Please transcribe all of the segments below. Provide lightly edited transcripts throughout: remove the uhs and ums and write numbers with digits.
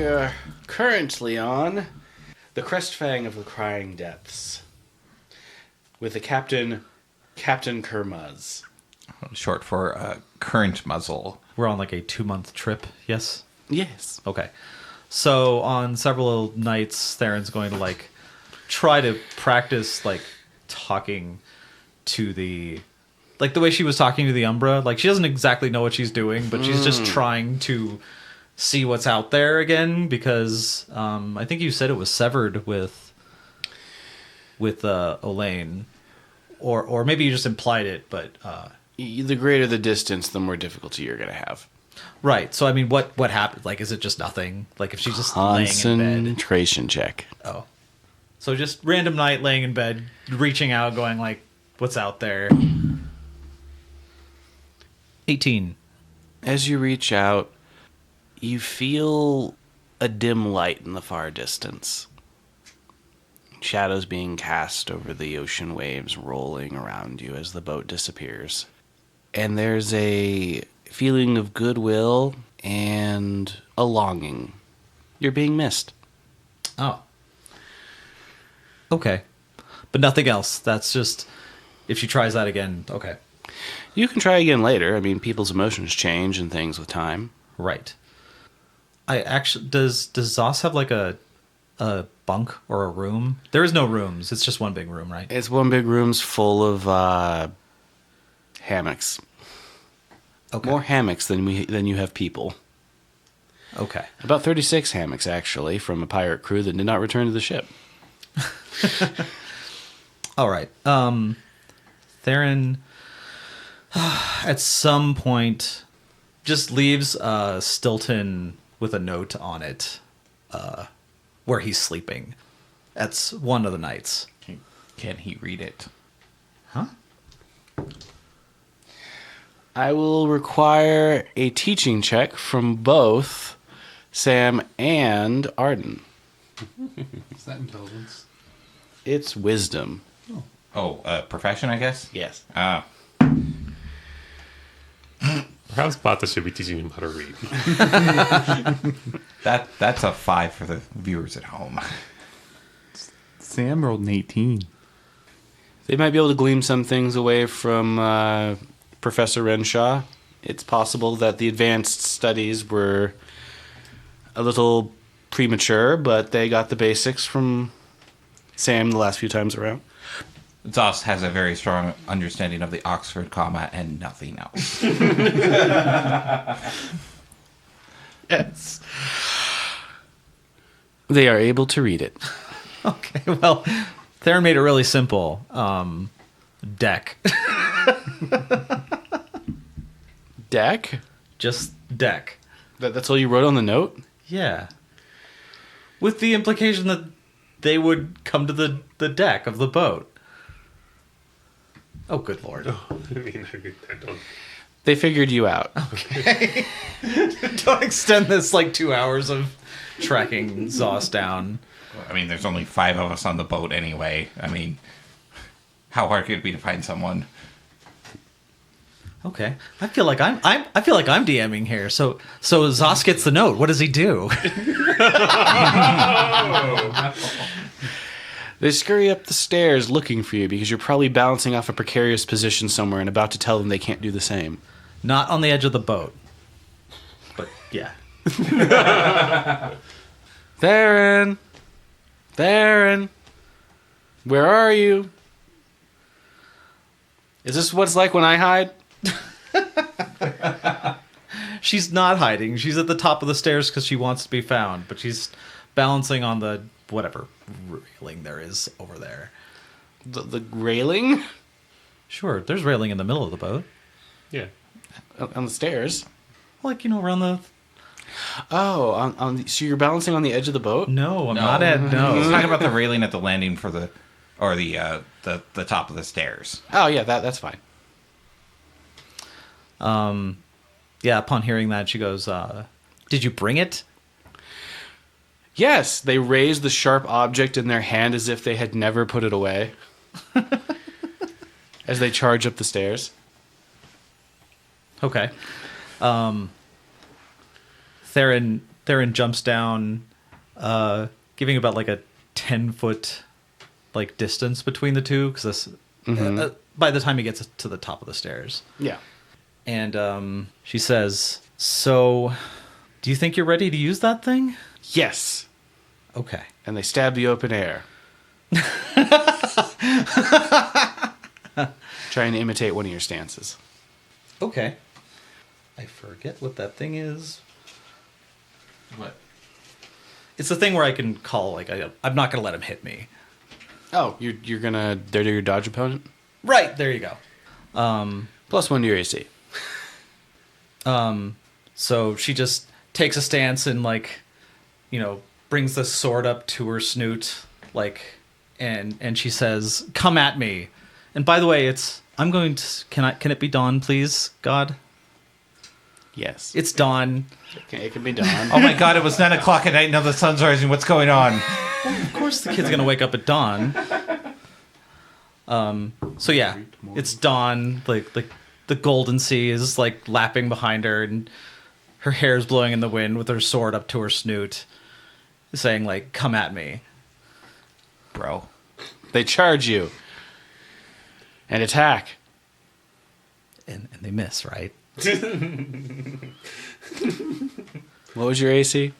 We're currently on the Crestfang of the Crying Depths with the Captain Kermaz. Short for current muzzle. We're on like a 2-month trip, yes? Yes. Okay. So on several nights, Theron's going to like try to practice like talking to the way she was talking to the Umbra. Like she doesn't exactly know what she's doing, but she's just trying to see what's out there again because I think you said it was severed with Elaine, or maybe you just implied it, but the greater the distance, the more difficulty you're going to have. right. So I mean, what happened? Like, is it just nothing? Like if she's just laying in bed? Concentration check. Oh. So just random night laying in bed, reaching out, going like, what's out there? 18. As you reach out, you feel a dim light in the far distance. Shadows being cast over the ocean waves rolling around you as the boat disappears. And there's a feeling of goodwill and a longing. You're being missed. Oh. Okay. But nothing else. That's just, if she tries that again, okay. You can try again later. I mean, people's emotions change and things with time. Right. I actually, does Zos have like a bunk or a room? There is no rooms. It's just one big room, right? It's one big room's full of hammocks. Okay. More hammocks than you have people. Okay. About 36 hammocks, actually, from a pirate crew that did not return to the ship. All right. Theron, at some point, just leaves Stilton with a note on it where he's sleeping. That's one of the nights. Can he read it? Huh? I will require a teaching check from both Sam and Arden. Is that intelligence? It's wisdom. Oh, profession, I guess? Yes. Perhaps Bata should be teaching him how to read. That's a 5 for the viewers at home. Sam rolled an 18. They might be able to glean some things away from Professor Renshaw. It's possible that the advanced studies were a little premature, but they got the basics from Sam the last few times around. Zos has a very strong understanding of the Oxford comma and nothing else. Yes. They are able to read it. Okay, well, Theron made it really simple. Deck. Deck? Just deck. That's all you wrote on the note? Yeah. With the implication that they would come to the deck of the boat. Oh, good lord. I mean, I don't. They figured you out. Okay. Don't extend this like 2 hours of tracking Zos down. I mean, there's only 5 of us on the boat anyway. I mean, how hard could it be to find someone? Okay. I feel like I'm DMing here. So Zos gets the note. What does he do? They scurry up the stairs looking for you because you're probably bouncing off a precarious position somewhere and about to tell them they can't do the same. Not on the edge of the boat. But yeah. Theron! Theron! Where are you? Is this what it's like when I hide? She's not hiding. She's at the top of the stairs because she wants to be found, but she's balancing on the whatever railing there is over there. The railing? Sure, there's railing in the middle of the boat. Yeah. On the stairs? Like, around the... Oh, so you're balancing on the edge of the boat? No, I'm not at... He's No. talking about the railing at the landing for the top of the stairs. Oh, yeah, that's fine. Yeah, upon hearing that, she goes, did you bring it? Yes, they raise the sharp object in their hand as if they had never put it away. As they charge up the stairs. Okay. Theron Theron jumps down, giving about like a 10-foot like distance between the two, because by the time he gets to the top of the stairs. Yeah. And she says, "So, do you think you're ready to use that thing?" Yes. Okay. And they stab the open air. Trying to imitate one of your stances. Okay. I forget what that thing is. What? It's the thing where I can call, like, I'm not going to let him hit me. Oh, you're gonna dare to your dodge opponent? Right, there you go. +1 to your AC. So she just takes a stance and, like, you know, brings the sword up to her snoot, like, and she says, "Come at me." And by the way, can it be dawn, please, God? Yes. It's dawn. It can be done. Oh my god, it was 9 o'clock at night, now the sun's rising. What's going on? Of course the kid's gonna wake up at dawn. So yeah, it's dawn. Like the golden sea is like lapping behind her, and her hair's blowing in the wind with her sword up to her snoot, saying like, "Come at me." Bro. They charge you. And attack. And they miss, right? What was your AC?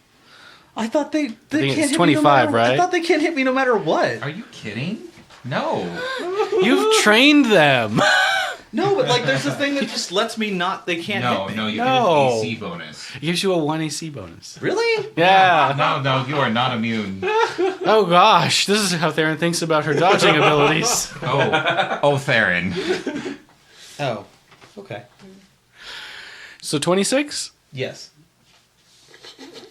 I thought they think can't it's hit me 25, no matter, right? I thought they can't hit me no matter what. Are you kidding? No. You've trained them. No, but like there's this thing that just lets me not. They can't No, hit me. no, you No. get an AC bonus. It gives you a 1 AC bonus. Really? Yeah. No, you are not immune. Oh gosh, this is how Theron thinks about her dodging abilities. Oh, Theron. Oh. Okay. So 26? Yes.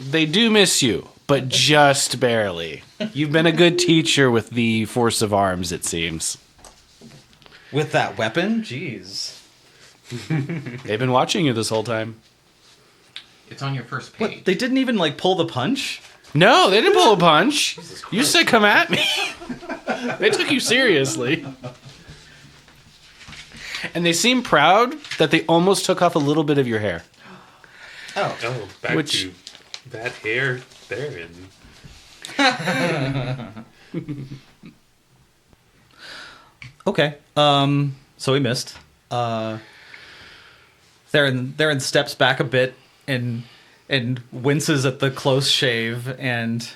They do miss you, but just barely. You've been a good teacher with the force of arms, it seems. With that weapon? Jeez. They've been watching you this whole time. It's on your first page. What? They didn't even like pull the punch? No, they didn't pull a punch. You said come at me. They took you seriously. And they seem proud that they almost took off a little bit of your hair. Oh. Oh, back Which- to that hair there. Okay. So he missed. Theron steps back a bit and winces at the close shave, and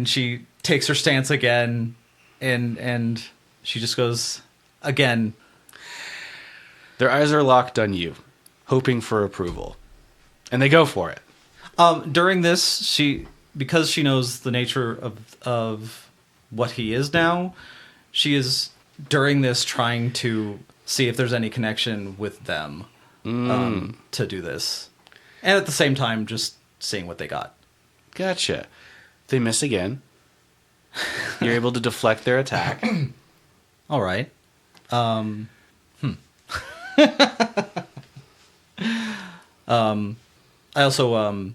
she takes her stance again, and she just goes again. Their eyes are locked on you, hoping for approval. And they go for it. During this, because she knows the nature of what he is now, she is during this trying to see if there's any connection with them to do this, and at the same time just seeing what they got. Gotcha. They miss again. You're able to deflect their attack. All right. I also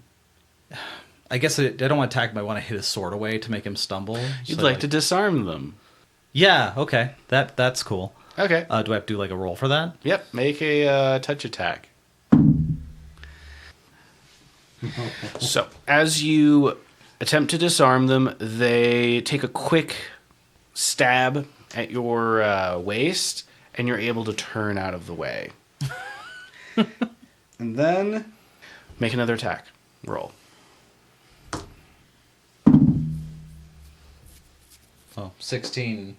I guess I don't want to attack him. I want to hit his sword away to make him stumble. You'd So, like to disarm them. Yeah. Okay. That's cool. Okay. Do I have to do like a roll for that? Yep. Make a touch attack. So, as you attempt to disarm them, they take a quick stab at your waist, and you're able to turn out of the way. And then make another attack roll. Oh, 16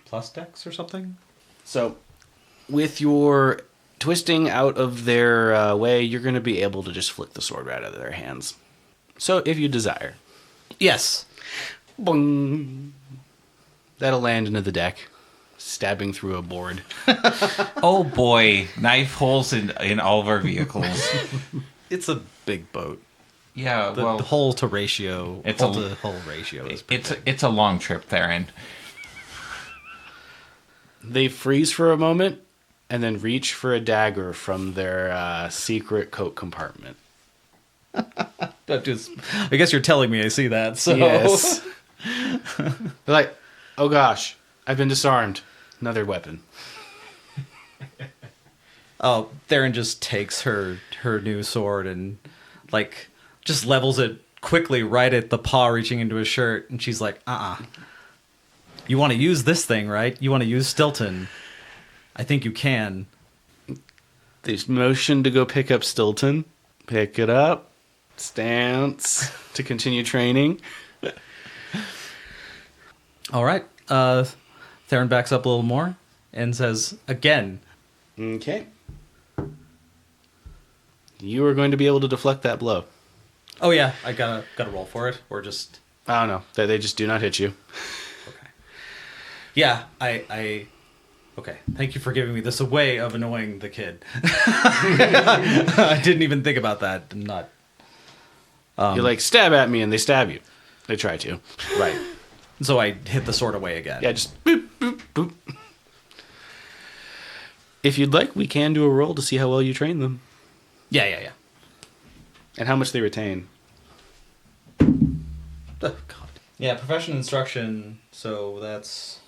plus dex or something? So, with your twisting out of their way, you're going to be able to just flick the sword right out of their hands. So, if you desire. Yes. Boing. That'll land into the deck, stabbing through a board. Oh boy, knife holes in all of our vehicles. It's a big boat. Yeah, The well, hull to ratio. It's hull a- to hull ratio is pretty big. it's a long trip, Theron. They freeze for a moment and then reach for a dagger from their secret coat compartment. I guess you're telling me I see that. So Yes. They're like, oh gosh, I've been disarmed. Another weapon. Oh, Theron just takes her new sword and like just levels it quickly right at the paw reaching into his shirt, and she's like, You want to use this thing, right? You want to use Stilton. I think you can. They motion to go pick up Stilton. Pick it up. Stance to continue training. All right. Theron backs up a little more and says, again. Okay. You are going to be able to deflect that blow. Oh, yeah. I gotta roll for it. Or just... I don't know. They just do not hit you. Okay. Yeah, I... Okay. Thank you for giving me this a way of annoying the kid. I didn't even think about that. I'm not... You're like, stab at me, and they stab you. They try to. Right. So I hit the sword away again. Yeah, just boop, boop, boop. If you'd like, we can do a roll to see how well you train them. Yeah. And how much they retain. Oh, God. Yeah, profession instruction, so that's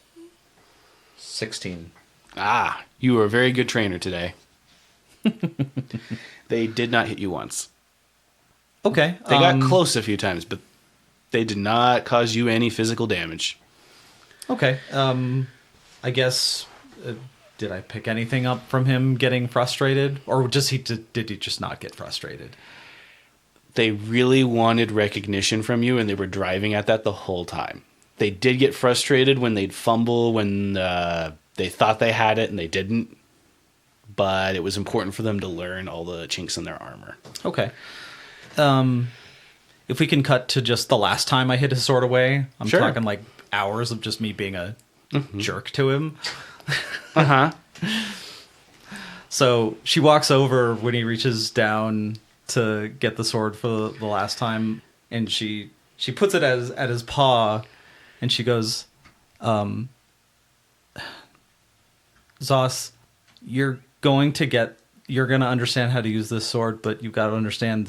16. Ah, you were a very good trainer today. They did not hit you once. Okay. They got close a few times, but they did not cause you any physical damage. Okay. I guess, did I pick anything up from him getting frustrated? Or did he just not get frustrated? They really wanted recognition from you, and they were driving at that the whole time. They did get frustrated when they'd fumble, when they thought they had it and they didn't. But it was important for them to learn all the chinks in their armor. Okay. If we can cut to just the last time I hit his sword away, I'm Sure. talking like hours of just me being a jerk to him. Uh-huh. So she walks over when he reaches down to get the sword for the last time, and she puts it at his paw, and she goes, Zos, you're going to understand how to use this sword, but you've got to understand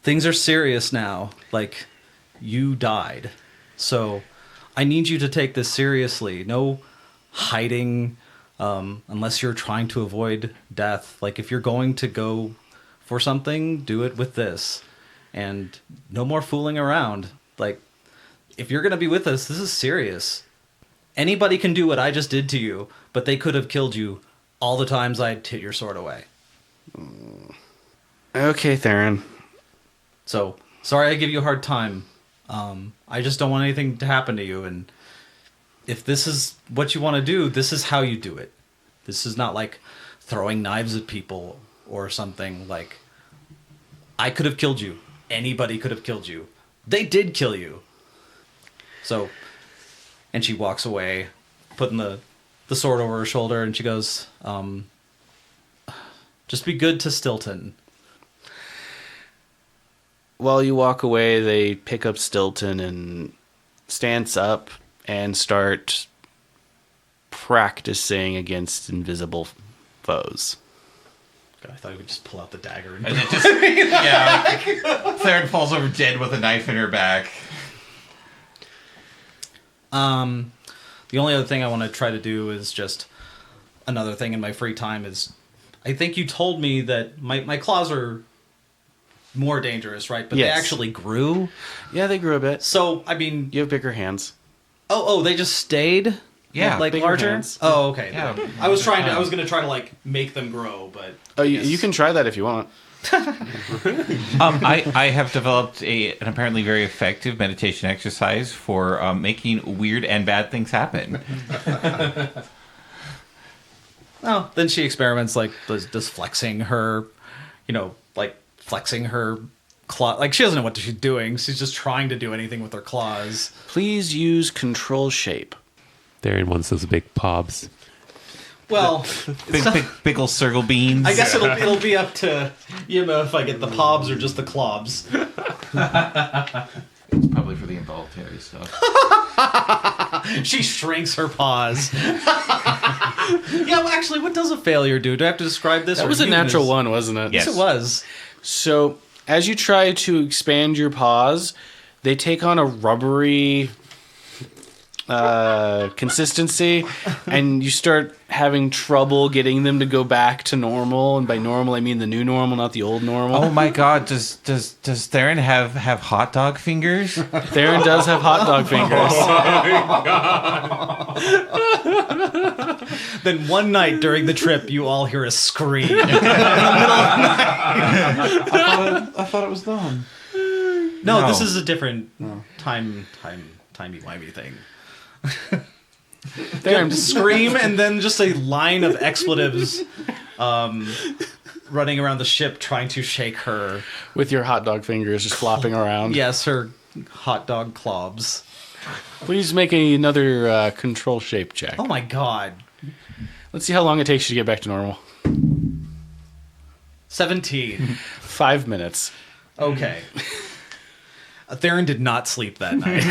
things are serious now. Like, you died. So I need you to take this seriously. No hiding, unless you're trying to avoid death. Like, if you're going to go for something, do it with this. And no more fooling around. Like, if you're going to be with us, this is serious. Anybody can do what I just did to you, but they could have killed you all the times I'd hit your sword away. Okay, Theron. So, sorry I give you a hard time. I just don't want anything to happen to you, and if this is what you want to do, this is how you do it. This is not like throwing knives at people or something. Like, I could have killed you. Anybody could have killed you. They did kill you. So, and she walks away, putting the sword over her shoulder, and she goes, just be good to Stilton. While you walk away, they pick up Stilton and stance up and start practicing against invisible foes. God, I thought he would just pull out the dagger and And it just, yeah. Theron falls over dead with a knife in her back. The only other thing I want to try to do is just another thing in my free time is, I think you told me that my claws are more dangerous, right? But Yes. they actually grew. Yeah, they grew a bit. So, I mean, You have bigger hands. oh, they just stayed? Yeah, like bigger larger? hands. Oh, okay. Yeah. I was going to try to like make them grow, but Oh, you can try that if you want. I have developed an apparently very effective meditation exercise for making weird and bad things happen. Oh, then she experiments like just flexing her, like flexing her claw. Like, she doesn't know what she's doing. She's just trying to do anything with her claws. Please use control shape. Theron wants those big pobs. Well, Big ol' circle beans. I guess it'll be up to if I get the pobs or just the clobs. It's probably for the involuntary stuff. She shrinks her paws. Yeah, well, actually, what does a failure do? Do I have to describe this? That or was a you natural just- one, wasn't it? Yes. Yes, it was. So, as you try to expand your paws, they take on a rubbery consistency, and you start having trouble getting them to go back to normal. And by normal, I mean the new normal, not the old normal. Oh my god, does Theron have hot dog fingers? Theron does have hot dog fingers. Then one night during the trip, you all hear a scream. I thought it was done. No, this is a different timey-wimey thing. Theron just scream, and then just a line of expletives running around the ship trying to shake her. With your hot dog fingers just flopping around. Yes, her hot dog clobs. Please make another control shape check. Oh my god. Let's see how long it takes you to get back to normal. 17. 5 minutes. Okay. Theron did not sleep that night.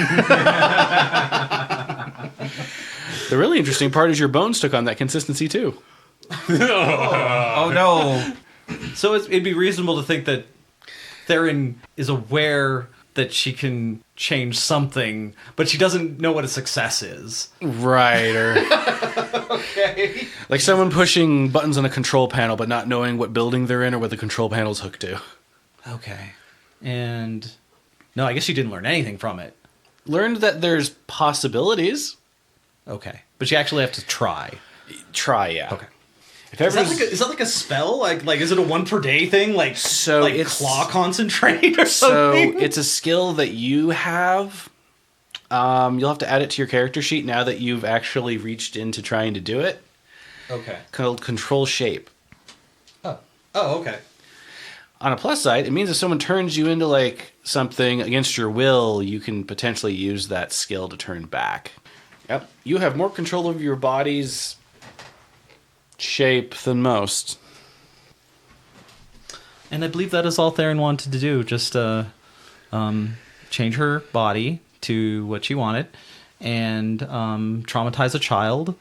The really interesting part is your bones took on that consistency too. Oh no. So it'd be reasonable to think that Theron is aware that she can change something, but she doesn't know what a success is. Right, or Okay. like someone pushing buttons on a control panel but not knowing what building they're in or what the control panel's hooked to. Okay. And no, I guess she didn't learn anything from it. Learned that there's possibilities. Okay. But you actually have to try. Try, yeah. Okay. If Is ever that like a spell? Like is it a one per day thing? Like So like it's- claw concentrate or so something? it's a skill that you have. You'll have to add it to your character sheet now that you've actually reached into trying to do it. Okay. Called control shape. Oh, okay. On a plus side, it means if someone turns you into like something against your will, you can potentially use that skill to turn back. Yep. You have more control over your body's shape than most. And I believe that is all Theron wanted to do, just change her body to what she wanted and traumatize a child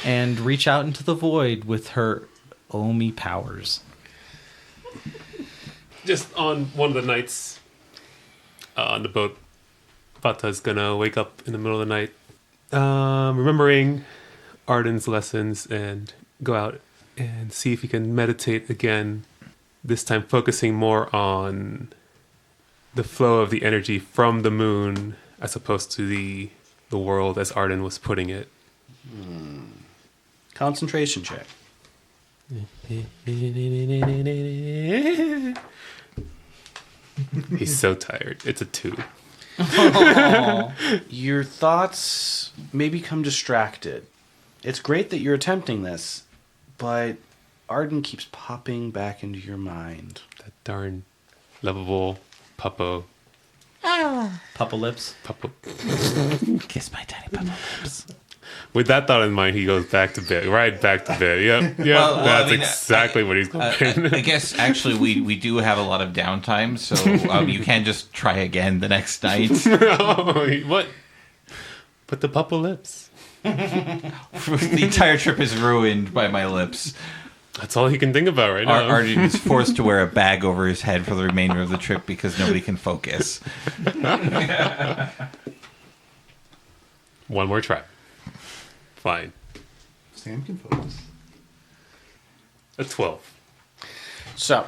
and reach out into the void with her Omi powers. Just on one of the nights on the boat, Vata's gonna wake up in the middle of the night, remembering Arden's lessons, and go out and see if he can meditate again. This time focusing more on the flow of the energy from the moon as opposed to the world as Arden was putting it. Concentration check. He's so tired. It's a 2. Your thoughts may become distracted. It's great that you're attempting this, but Arden keeps popping back into your mind. That darn lovable puppo. Puppa lips. Puppo. Kiss my tiny puppa lips. With that thought in mind, he goes back to bed. Right back to bed. Yep. Well, That's I mean, exactly what he's going. I guess actually we do have a lot of downtime, so you can just try again the next night. What? But the puppo lips. The entire trip is ruined by my lips. That's all he can think about right now. Arden is forced to wear a bag over his head for the remainder of the trip because nobody can focus. One more try. Fine. Sam can focus. A 12. So,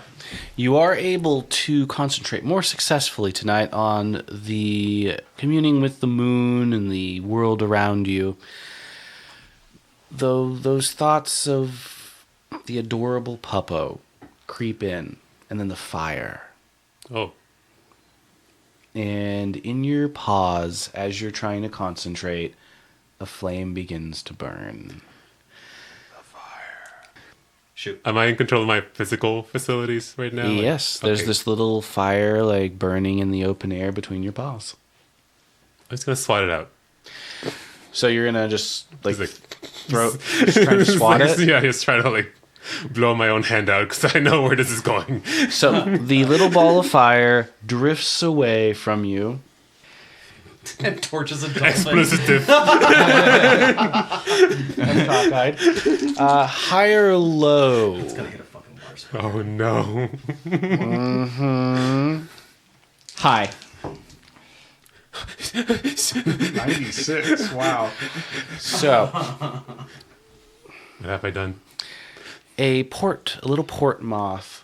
you are able to concentrate more successfully tonight on the communing with the moon and the world around you. Though those thoughts of the adorable puppo creep in, and then the fire. Oh. And in your pause, as you're trying to concentrate, a flame begins to burn. Shoot. Am I in control of my physical facilities right now? Yes, there's okay. this little fire like burning in the open air between your paws. I'm just going to swat it out. So you're gonna just like He's throw, just trying to swat it. Yeah, he's trying to like blow my own hand out because I know where this is going. So the little ball of fire drifts away from you. And torches a dolphin. Expletive. Cockeyed. High or low? It's gonna hit a fucking Mars. Oh no. 96. Wow. So, What have I done? a little port moth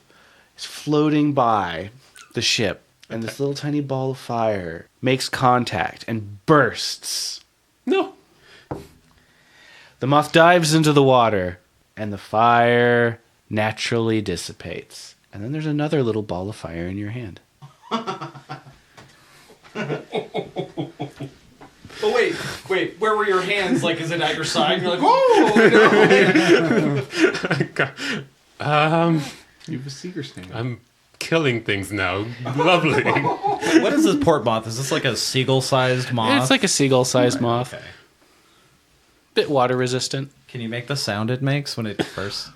is floating by the ship, and this little tiny ball of fire makes contact and bursts. No. The moth dives into the water, and the fire naturally dissipates. And then there's another little ball of fire in your hand. Oh wait, where were your hands? Like, is it at your side? And you're like, oh no! You have a seeker stand. I'm killing things now. Lovely. What is this port moth? Is this like a seagull-sized moth? It's like a seagull-sized moth. Okay. Bit water resistant. Can you make the sound it makes when it bursts?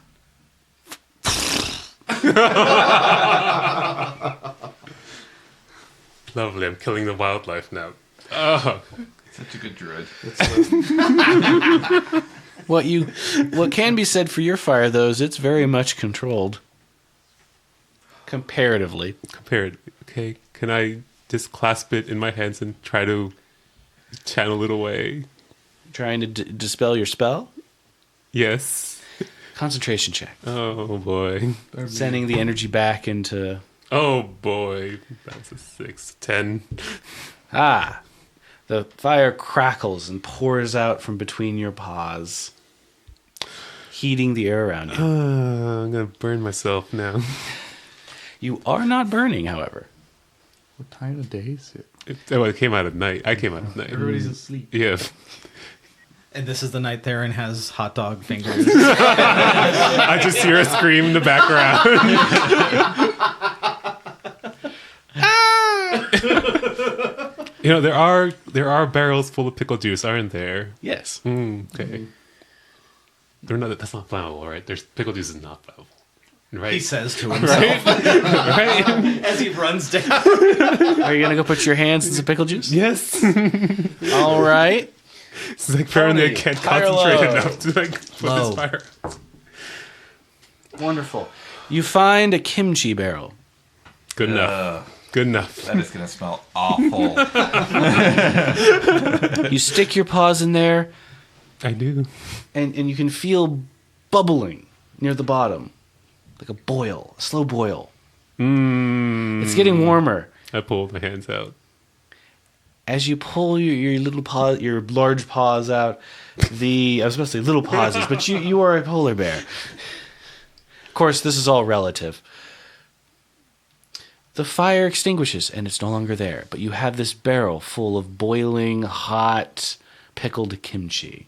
Lovely. I'm killing the wildlife now. Oh. Such a good druid. What can be said for your fire, though, is it's very much controlled. Comparatively. Compared. Okay. Can I just clasp it in my hands and try to channel it away? Trying to dispel your spell? Yes. Concentration check. Oh boy. Sending the energy back into... Oh boy. That's a 6. 10. Ah! The fire crackles and pours out from between your paws, heating the air around you. I'm gonna burn myself now. You are not burning, however. What time of day is it? It came out at night. I came out at night. Everybody's asleep. Yeah. And this is the night Theron has hot dog fingers. I just hear a scream in the background. You know, there are barrels full of pickle juice, aren't there? Yes. Okay. They're not. That's not flammable, right? There's pickle juice is not flammable, right? He says to himself Right? as he runs down. Are you going to go put your hands in some pickle juice? Yes. All right. It's like apparently I Tony, can't high or concentrate low? enough to like put Low. this fire. Wonderful. You find a kimchi barrel. Good enough. Good enough. That is going to smell awful. You stick your paws in there, I do. and you can feel bubbling near the bottom. Like a boil, a slow boil. It's getting warmer. I pulled my hands out. As you pull your little paw, your large paws out, I was supposed to say little pauses, but you are a polar bear. Of course, this is all relative. The fire extinguishes and it's no longer there, but you have this barrel full of boiling, hot, pickled kimchi.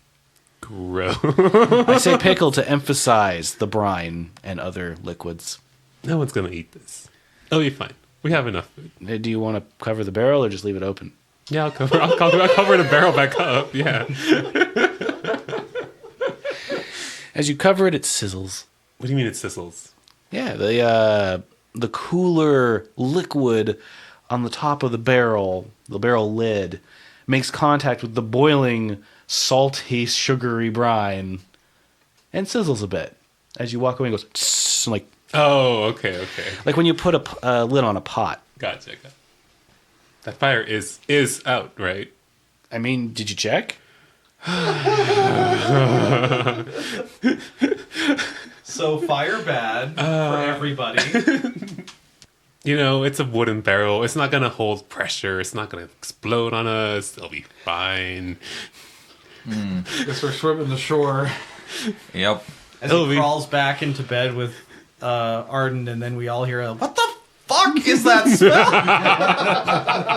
Gross. I say pickled to emphasize the brine and other liquids. No one's gonna eat this. It'll be fine. We have enough food. Do you want to cover the barrel or just leave it open? Yeah, I'll cover the barrel back up. Yeah. As you cover it, it sizzles. What do you mean it sizzles? Yeah, the cooler liquid on the top of the barrel lid, makes contact with the boiling, salty, sugary brine, and sizzles a bit. As you walk away, it goes tss, like Oh, okay. when you put a lid on a pot. Gotcha. That fire is out, right? I mean, did you check? So fire bad for everybody. You know, it's a wooden barrel. It's not gonna hold pressure. It's not gonna explode on us. It'll be fine. Guess we're swimming the shore. Yep. As It'll he be- crawls back into bed with Arden, and then we all hear a, "What the fuck is that smell?"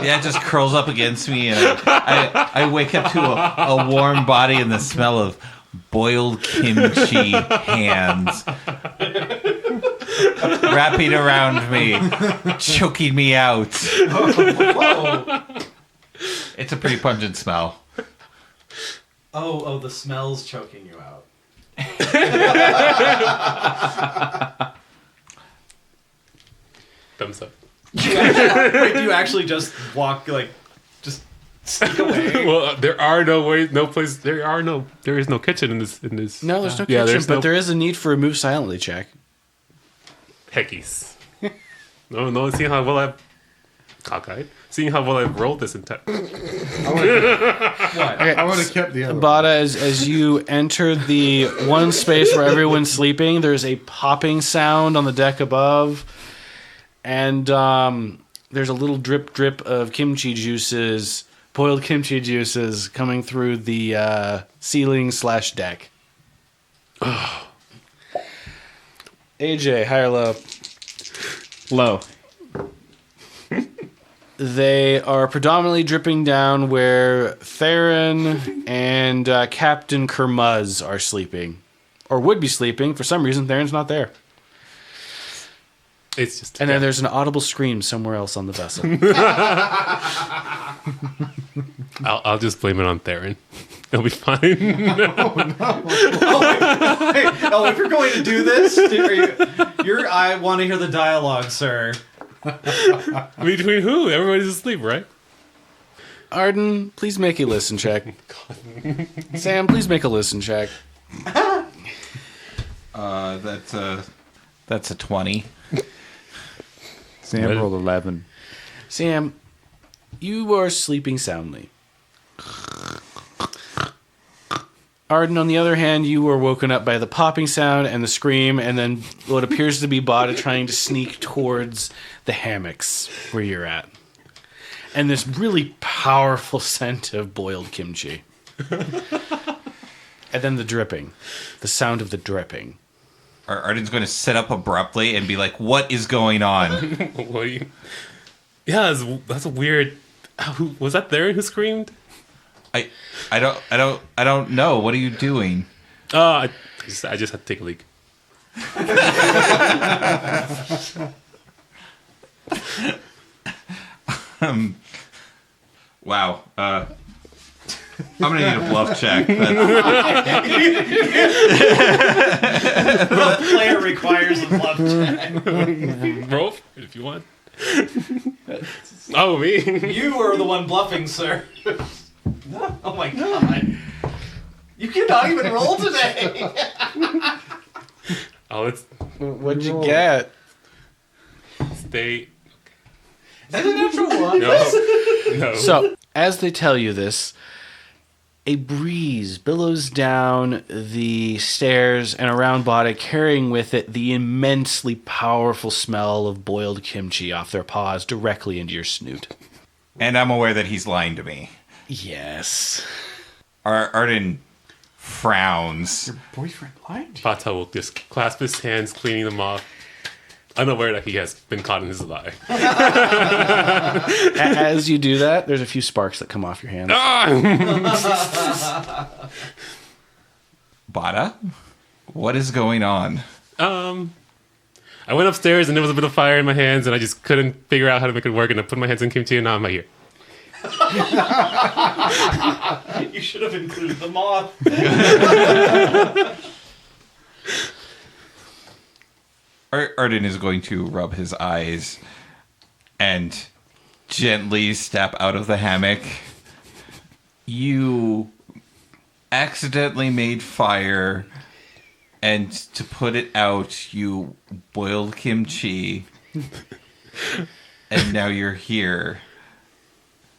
Yeah, it just curls up against me, and I wake up to a warm body and the smell of boiled kimchi hands wrapping around me, choking me out. Whoa. It's a pretty pungent smell. Oh, the smell's choking you out. Thumbs up. Wait, do you actually just walk, like, just sneak away? Well, there are no ways, no place. There is no kitchen in this. No, there's no Yeah, kitchen, there's but no- there is a need for a move silently check. Heckies. No, see how well cockeyed. Seeing how well I've rolled this entire... What? I would have kept the other one. Bada, as you enter the one space where everyone's sleeping, there's a popping sound on the deck above, and there's a little drip drip of kimchi juices, boiled kimchi juices, coming through the ceiling/deck. AJ, high or low? Low. They are predominantly dripping down where Theron and Captain Kermuz are sleeping. Or would be sleeping. For some reason, Theron's not there. It's just... And then there's an audible scream somewhere else on the vessel. I'll just blame it on Theron. It'll be fine. Oh, if you're going to do this, I want to hear the dialogue, sir. Between who? Everybody's asleep, right? Arden, please make a listen check. Sam, please make a listen check. That's a 20. Sam Well- rolled 11. Sam, you are sleeping soundly. Arden, on the other hand, you were woken up by the popping sound and the scream, and then what appears to be Bada trying to sneak towards the hammocks where you're at. And this really powerful scent of boiled kimchi. And then the dripping. The sound of the dripping. Arden's going to sit up abruptly and be like, "What is going on?" What do you... Yeah, that's a weird... Who, was that Theron who screamed? I don't know. What are you doing? I just had to take a leak. Wow. I'm gonna need a bluff check. The player requires a bluff check. Roll if you want. Oh, me? You are the one bluffing, sir. Oh my god. You cannot even roll today. Oh, let's What'd you get? stay... Is that a natural one? No. So, as they tell you this, a breeze billows down the stairs and around Bada, carrying with it the immensely powerful smell of boiled kimchi off their paws directly into your snoot. And I'm aware that he's lying to me. Yes. Arden frowns. Your boyfriend lied to you. Bata will just clasp his hands, cleaning them off, unaware that he has been caught in his lie. As you do that, there's a few sparks that come off your hands. Bada, what is going on? I went upstairs and there was a bit of fire in my hands and I just couldn't figure out how to make it work, and I put my hands in kimchi and now I'm here. You should have included the moth. Arden is going to rub his eyes and gently step out of the hammock. You accidentally made fire, and to put it out, you boiled kimchi, and now you're here.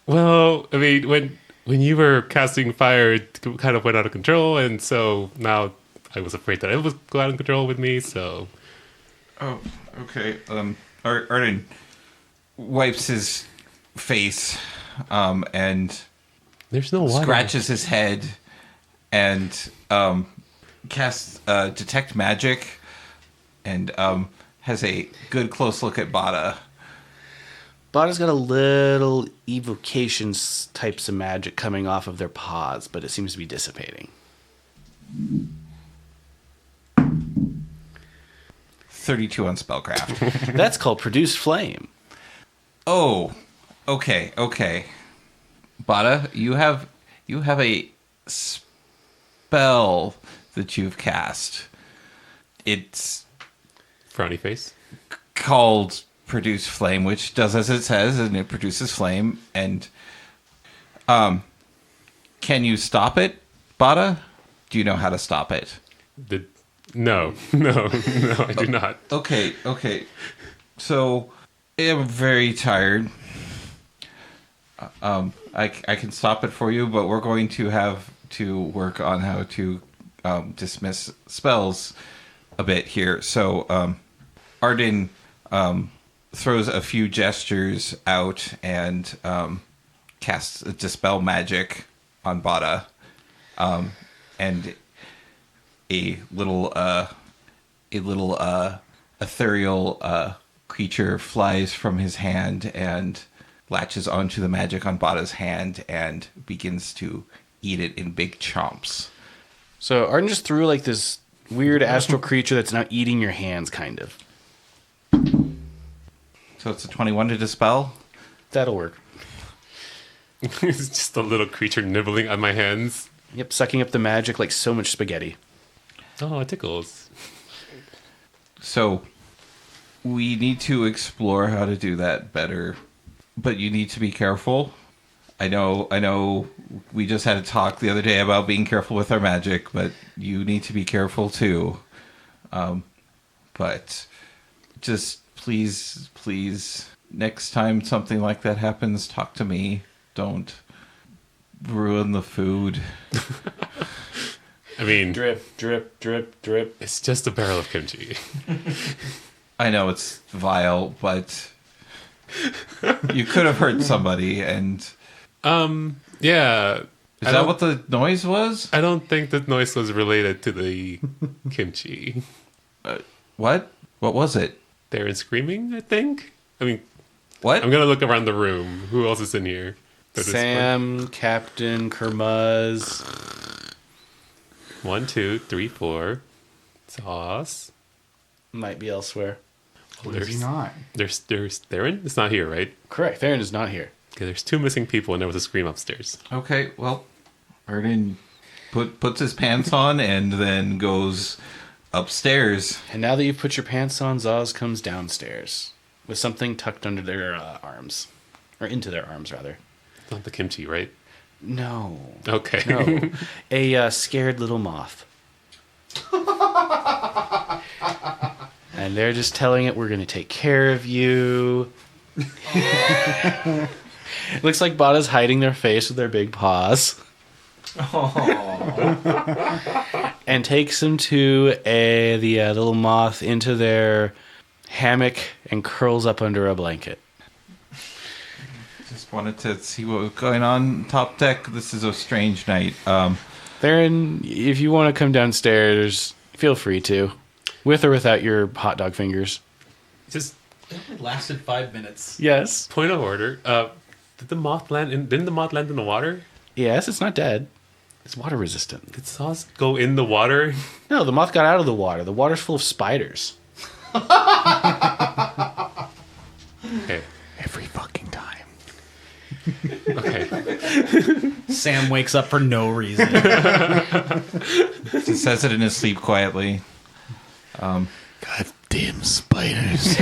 Well, I mean, when you were casting fire, it kind of went out of control, and so now I was afraid that it would go out of control with me, so... Oh, okay. Arden wipes his face, and There's no water. scratches his head, and casts detect magic, and has a good close look at Bada. Bada's got a little evocation types of magic coming off of their paws, but it seems to be dissipating. 32 on spellcraft. That's called produce flame. Oh, okay. Bada, you have a spell that you've cast. It's Frowny face. called produce flame, which does as it says, and it produces flame. And can you stop it, Bada? Do you know how to stop it? No, I do not. Okay. So I'm very tired. I can stop it for you, but we're going to have to work on how to dismiss spells a bit here. So Arden throws a few gestures out and casts a dispel magic on Bada, and a little ethereal creature flies from his hand and latches onto the magic on Bada's hand and begins to eat it in big chomps. So Arden just threw like this weird astral creature that's now eating your hands, kind of. So it's a 21 to dispel. That'll work. It's just a little creature nibbling on my hands. Yep, sucking up the magic like so much spaghetti. Oh, it tickles. So we need to explore how to do that better, but you need to be careful. I know we just had a talk the other day about being careful with our magic, but you need to be careful too. But just please, next time something like that happens, talk to me. Don't ruin the food. I mean, Drip, drip, drip, drip. it's just a barrel of kimchi. I know it's vile, but you could have hurt somebody, and Yeah. is that what the noise was? I don't think the noise was related to the kimchi. What? What was it? They're screaming, I think. I mean, What? I'm gonna look around the room. Who else is in here? For this Sam, Captain, Kermuz. one? 1, 2, 3, 4. Sauce. Might be elsewhere. Oh, Is he not? There's Theron. It's not here, right? Correct. Theron is not here. Okay, there's 2 missing people, and there was a scream upstairs. Okay, well, Arden puts his pants on and then goes upstairs. And now that you've put your pants on, Zaz comes downstairs with something tucked under their arms. Or into their arms, rather. It's not the kimchi, right? No. Okay. No. A scared little moth. And they're just telling it, we're going to take care of you. It looks like Bada's hiding their face with their big paws. And takes them to the little moth into their hammock and curls up under a blanket. Just wanted to see what was going on top deck. This is a strange night. Theron, if you want to come downstairs, feel free to. With or without your hot dog fingers. Just It only lasted 5 minutes. Yes. point of order. Didn't the moth land in the water? Yes, it's not dead. It's water resistant. Did sauce go in the water? No, the moth got out of the water. The water's full of spiders. Okay. Every fucking time. Okay. Sam wakes up for no reason. He says it in his sleep quietly. Goddamn spiders.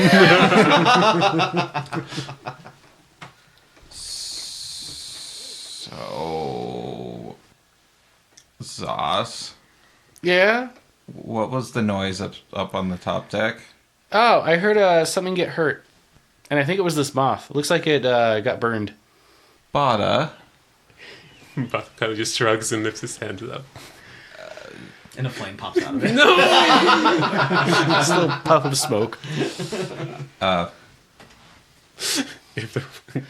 So, Zos, Yeah? what was the noise up on the top deck? Oh, I heard something get hurt. And I think it was this moth. It looks like it got burned. Bada. Buck kind of just shrugs and lifts his hands up. And a flame pops out of it. Just a little puff of smoke.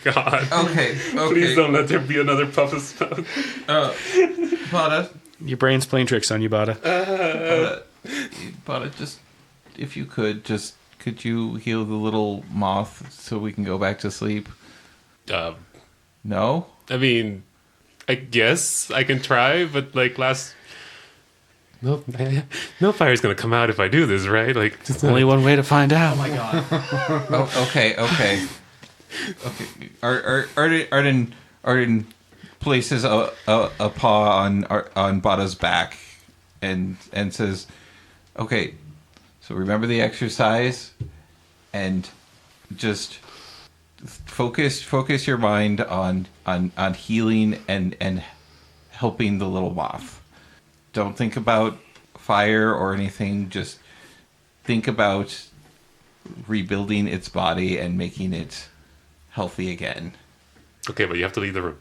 God. Okay, Please don't let there be another puff of smoke. Bada. Your brain's playing tricks on you, Bada. Bada, just, if you could you heal the little moth so we can go back to sleep? No? I mean, I guess I can try, but like no fire's gonna come out if I do this, right? Like, just Only one way to find out. Oh my god. Oh, okay. Arden places a paw on Bada's back and says, "Okay, so remember the exercise, and just focus your mind on healing and helping the little moth. Don't think about fire or anything. Just think about rebuilding its body and making it healthy again." Okay, but you have to leave the room.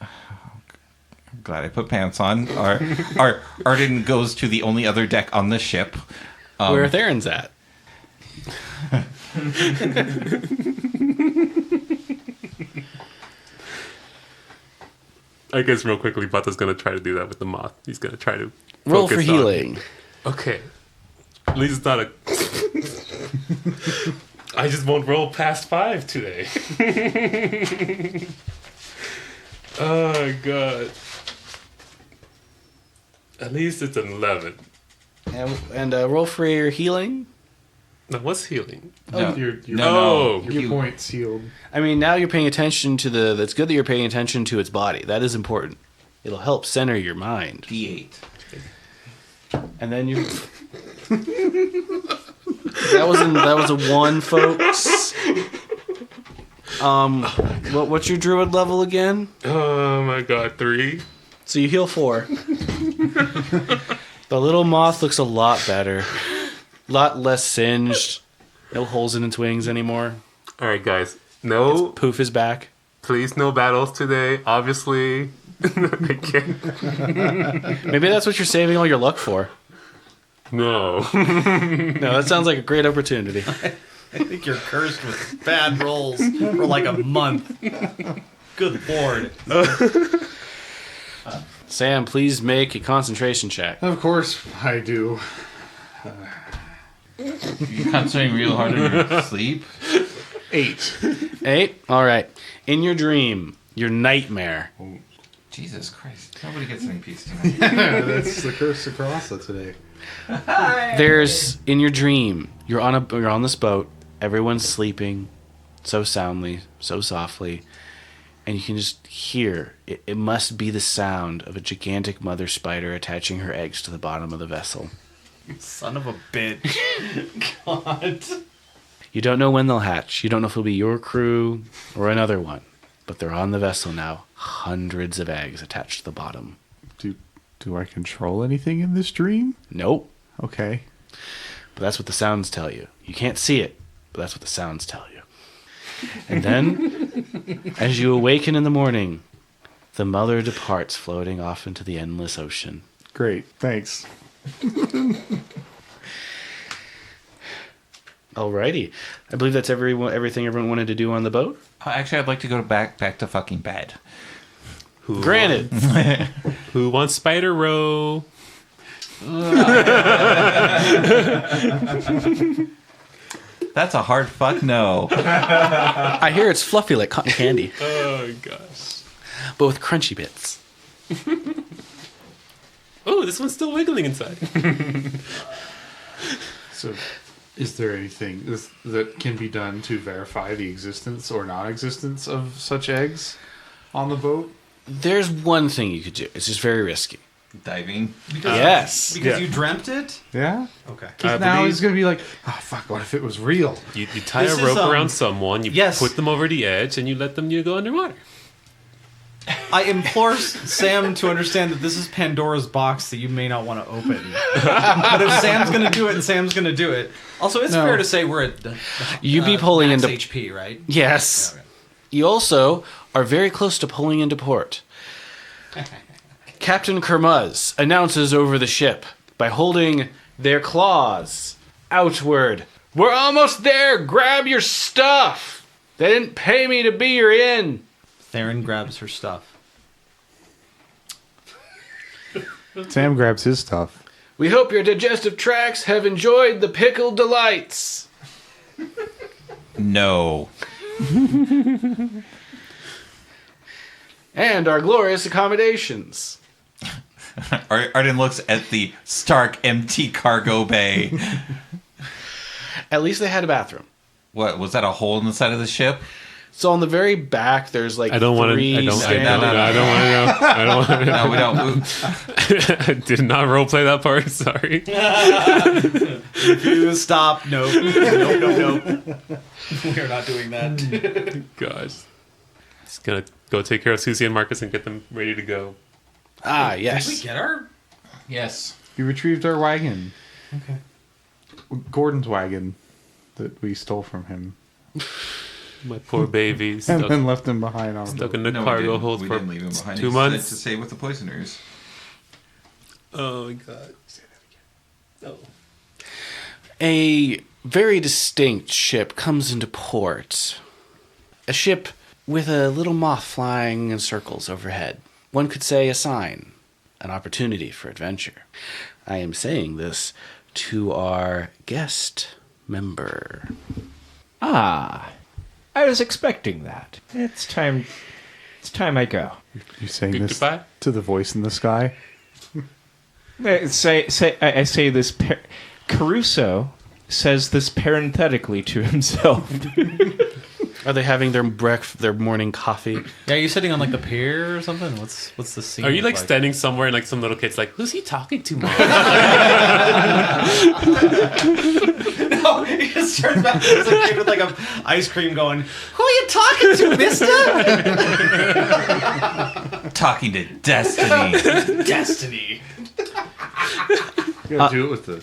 I'm glad I put pants on. Arden goes to the only other deck on the ship. Where are Theron's at? I guess real quickly, Bata's gonna try to do that with the moth. He's gonna try to Roll for focus on- healing. Okay. At least it's not a. I just won't roll past 5 today. Oh god. At least it's an 11. And roll for your healing. Now what's healing? No, Your Oh, point's healed. I mean, now you're paying attention to that's good that you're paying attention to its body. That is important. It'll help center your mind. D8. And then you. that was a 1, folks. What's your druid level again? Oh my god, 3. So you heal 4. The little moth looks a lot better. A lot less singed. No holes in its wings anymore. Alright, guys. No, Poof is back. please, no battles today. Obviously. I can't. Maybe that's what you're saving all your luck for. No. No, that sounds like a great opportunity. I think you're cursed with bad rolls for like a month. Good lord. Sam, please make a concentration check. Of course I do. You're concentrating real hard on your sleep. 8. 8? All right. In your dream, your nightmare, Jesus Christ. Nobody gets any peace tonight. That's the curse of Coeurasa today. there's in your dream, you're on this boat, everyone's sleeping so soundly, so softly, and you can just hear it must be the sound of a gigantic mother spider attaching her eggs to the bottom of the vessel. Son of a bitch. God. You don't know when they'll hatch. You don't know if it'll be your crew or another one, but they're on the vessel now. Hundreds of eggs attached to the bottom. Do I control anything in this dream? Nope. Okay. But that's what the sounds tell you. You can't see it, but that's what the sounds tell you. And then, as you awaken in the morning, the mother departs floating off into the endless ocean. Great. Thanks. Alrighty. I believe that's everything everyone wanted to do on the boat. Actually, I'd like to go back to fucking bed. Granted. Who wants Spider Row? That's a hard fuck no. I hear it's fluffy like cotton candy, Oh gosh. but with crunchy bits. Oh, this one's still wiggling inside. So, is there anything that can be done to verify the existence or non-existence of such eggs on the boat? There's one thing you could do. It's just very risky. Diving. Yes. Because Yeah. you dreamt it? Yeah. Okay. Because now he's going to be like, oh, fuck, what if it was real? You tie This a rope is, around someone, you yes. put them over the edge, and you let them go underwater. I implore Sam to understand that this is Pandora's box that you may not want to open. But if Sam's going to do it, and Sam's going to do it. Also, it's No. fair to say we're at You'd be pulling max into HP, right? Yes. Okay. You also are very close to pulling into port. Captain Kermuz announces over the ship by holding their claws outward. We're almost there. Grab your stuff. They didn't pay me to be your inn. Theron grabs her stuff. Sam grabs his stuff. We hope your digestive tracts have enjoyed the pickled delights. No. And our glorious accommodations. Arden looks at the stark empty cargo bay. At least they had a bathroom. What, was that a hole in the side of the ship? So on the very back, there's like I don't want to. three I don't want to standing- know. I don't want to know. No, we don't. I did not roleplay that part. Sorry. You stop. Nope. Nope. We're not doing that. Gosh. Just gonna go take care of Susie and Marcus and get them ready to go. Ah, Did we yes. get her? Yes. You retrieved our wagon. Okay. Gordon's wagon that we stole from him. My poor baby And stuck, then left him behind on stuck the in the No, cargo we hold didn't. for We didn't leave him behind. 2 He months. said to stay with the poisoners. Oh my god. Say that again. Oh. A very distinct ship comes into port. A ship with a little moth flying in circles overhead. One could say a sign, an opportunity for adventure. I am saying this to our guest member. Ah, I was expecting that. It's time. It's time I go. You saying this Goodbye? to the voice in the sky? I say this. Caruso says this parenthetically to himself. Are they having their morning coffee? Yeah, are you sitting on like the pier or something? What's the scene? Are you look like standing somewhere and like some little kid's like, who's he talking to, Mom? No, he just turns back. There's a kid with like a ice cream going, "Who are you talking to, Mister?" Talking to Destiny. Destiny. You gotta do it with the.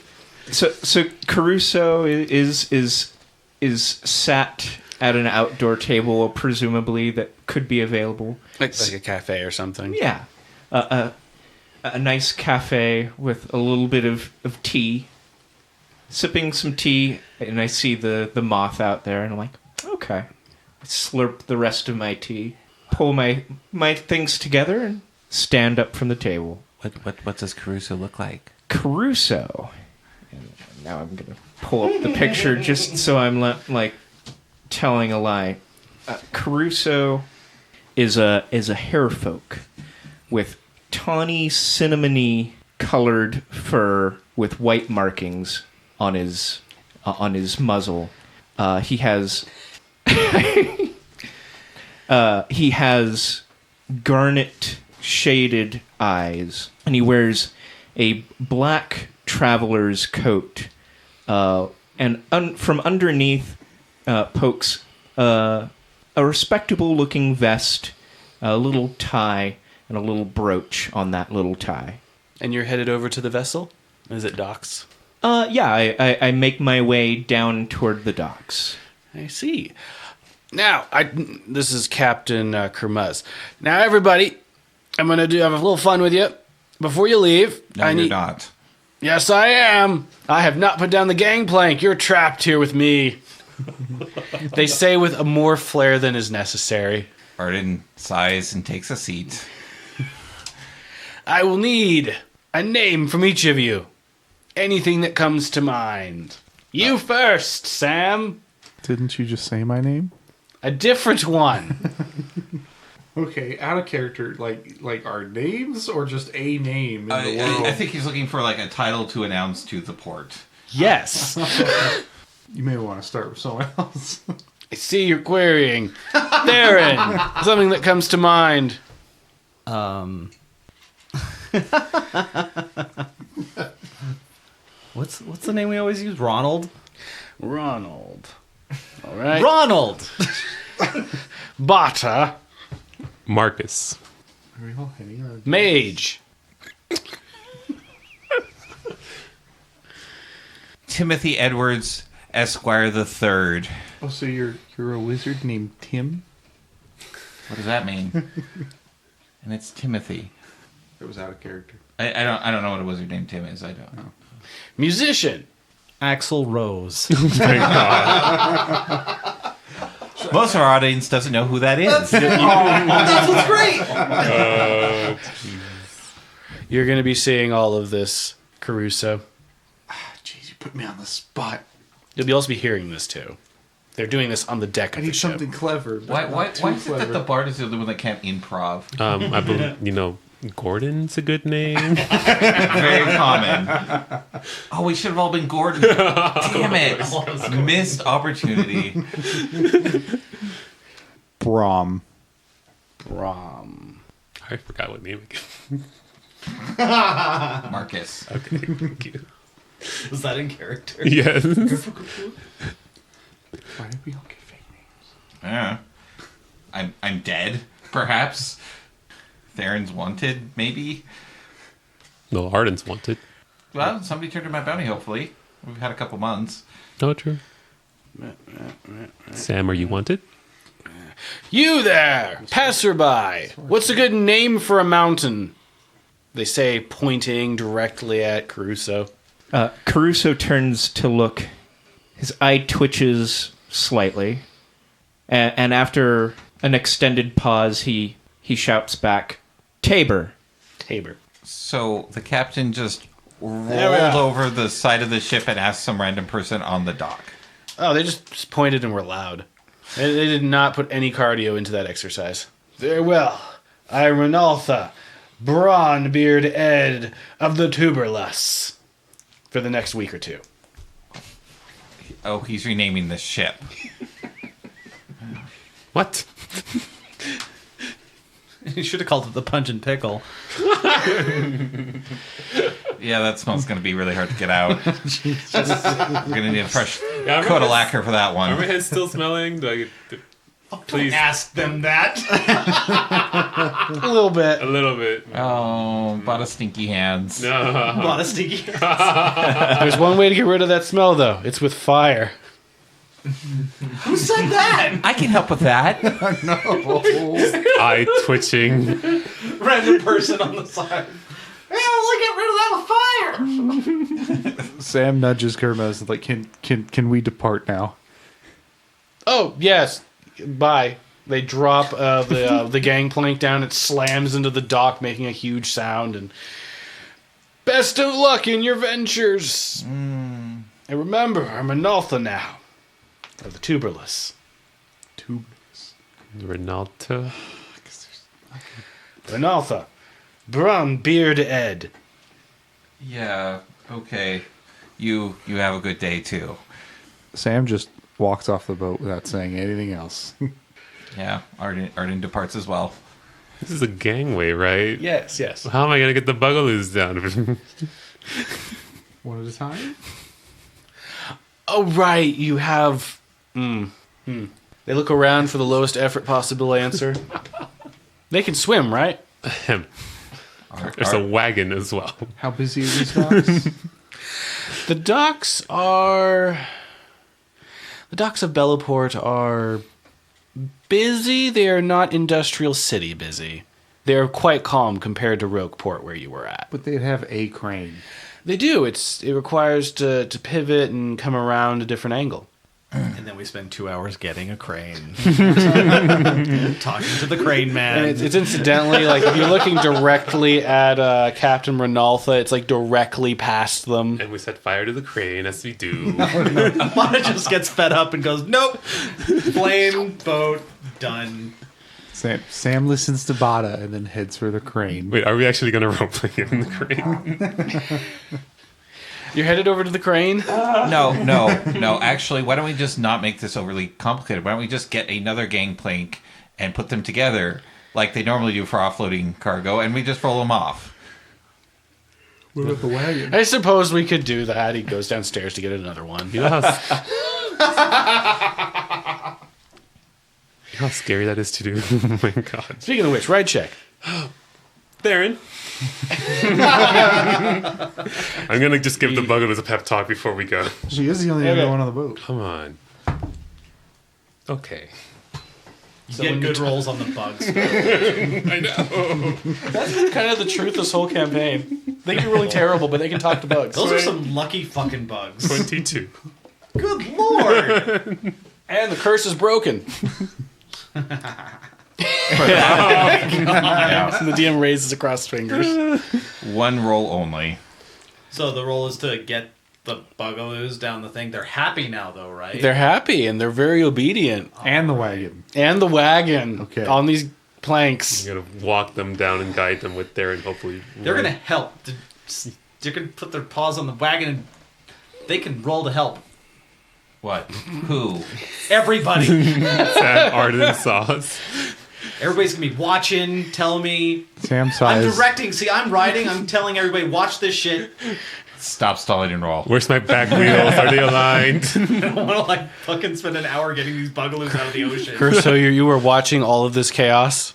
So Caruso is sat at an outdoor table, presumably that could be available. Like a cafe or something? Yeah, a nice cafe with a little bit of tea. Sipping some tea, and I see the moth out there, and I'm like, okay. I slurp the rest of my tea, pull my things together, and stand up from the table. What does Caruso look like? Caruso. And now I'm gonna pull up the picture just so I'm not like telling a lie. Caruso is a hairfolk with tawny cinnamony colored fur with white markings on his muzzle. He has he has garnet shaded eyes, and he wears a black traveler's coat, and from underneath pokes a respectable looking vest, a little tie, and a little brooch on that little tie. And you're headed over to the vessel? Is it docks? Yeah, I make my way down toward the docks. I see. Now, this is Captain Kermuz. Now, everybody, I'm going to have a little fun with you. Before you leave, No, you're not. Yes, I am. I have not put down the gangplank. You're trapped here with me. They say with a more flair than is necessary. Arden sighs and takes a seat. I will need a name from each of you. Anything that comes to mind. You first, Sam. Didn't you just say my name? A different one. Okay, out of character, like our names or just a name in the world? I think he's looking for like a title to announce to the port. Yes. You may want to start with someone else. I see you're querying. Darren, something that comes to mind. What's the name we always use? Ronald. Ronald. All right. Ronald. Bata. Marcus. Are we all hitting our... Mage. Timothy Edwards, Esquire the Third. Oh, so you're a wizard named Tim? What does that mean? And it's Timothy. That was out of character. I don't know what a wizard named Tim is. I don't know. Musician. Axl Rose. Most of our audience doesn't know who that is. That's what's great. You're going to be seeing all of this, Caruso. Jeez, you put me on the spot. You'll also be hearing this too. They're doing this on the deck I of the need ship. something clever. But Why not too is it that clever. the bard is the only one that can't improv? I believe, Gordon's a good name. Very common. Oh, we should have all been Gordon. Damn it. Missed opportunity. Brom. Brom. I forgot what name again. Marcus. Okay, thank you. Was that in character? Yes. Why did we all get fake names? Yeah. I'm dead, perhaps. Theron's wanted, maybe. No, Arden's wanted. Well, somebody turned in my bounty, hopefully. We've had a couple months. No, true. Sam, are you wanted? You there, passerby! What's a good name for a mountain? They say, pointing directly at Caruso. Caruso turns to look. His eye twitches slightly. And after an extended pause, he shouts back, Tabor. Tabor. So the captain just There we rolled are. over the side of the ship and asked some random person on the dock. Oh, they just pointed and were loud. They did not put any cardio into that exercise. Very well. I, Renaltha, Brawnbeard Ed of the Tuberlus, for the next week or two. Oh, he's renaming the ship. What? You should have called it the Punch and Pickle. Yeah, that smell's going to be really hard to get out. We're going to need a fresh Yeah, coat of lacquer for that Are my one. hands still smelling? Do I get please? Ask them that. A little bit. A little bit. Oh, bought a stinky hands. No. A lot of stinky. There's one way to get rid of that smell, though. It's with fire. Who said that? I can help with that. Eye twitching. Random person on the side. Yeah, let's get rid of that with fire. Sam nudges Kermez like, can we depart now? Oh, yes. Bye. They drop the gangplank down. It slams into the dock, making a huge sound. And best of luck in your ventures. And remember, I'm Renaltha now. Of the Tuberlus. Renalta. Renaltha. Brawnbeard Ed. Yeah, okay. You have a good day, too. Sam just walks off the boat without saying anything else. Yeah, Arden departs as well. This is a gangway, right? Yes, yes. How am I gonna get the bugaloos down? One at a time? Oh, right. You have... They look around for the lowest effort possible answer. They can swim, right? There's a wagon as well. How busy are these docks? The docks are... The docks of Bellaport are busy. They are not industrial city busy. They are quite calm compared to Rogueport, where you were at. But they'd have a crane. They do. It requires to pivot and come around a different angle. And then we spend 2 hours getting a crane. Talking to the crane man. And it's incidentally, like, if you're looking directly at Captain Renaltha, it's like directly past them. And we set fire to the crane, as we do. Mana just gets fed up and goes, nope. Flame, boat, done. Sam listens to Bada and then heads for the crane. Wait, are we actually gonna roleplay in the crane? You're headed over to the crane? No. Actually, why don't we just not make this overly complicated? Why don't we just get another gangplank and put them together like they normally do for offloading cargo, and we just roll them off? What about the wagon? I suppose we could do that. He goes downstairs to get another one. You know how scary that is to do? Oh my god. Speaking of which, ride check. Theron. I'm gonna just give the bugaloos a pep talk before we go. She is the only other one on the boat. Come on. Okay. You get good rolls on the bugs. I know. That's been kind of the truth this whole campaign. They can be really terrible, but they can talk to bugs. Those are some lucky fucking bugs. 22. Good lord. And the curse is broken. Yeah. The DM raises across his fingers. One roll only. So the roll is to get the bugaloos down the thing. They're happy now, though, right? They're happy and they're very obedient. And the wagon. And the wagon Okay. on these planks. I'm gonna walk them down and guide them with Theron, hopefully. They're going to help. They're going to put their paws on the wagon and they can roll to help. What? Who? Everybody. Sam Arden sauce. Everybody's going to be watching, telling me. Sam I'm sighs. directing. See, I'm writing. I'm telling everybody, watch this shit. Stop stalling and roll. Where's my back wheels? Are they aligned? I don't want to, like, fucking spend an hour getting these bugaloos out of the ocean. So you were watching all of this chaos?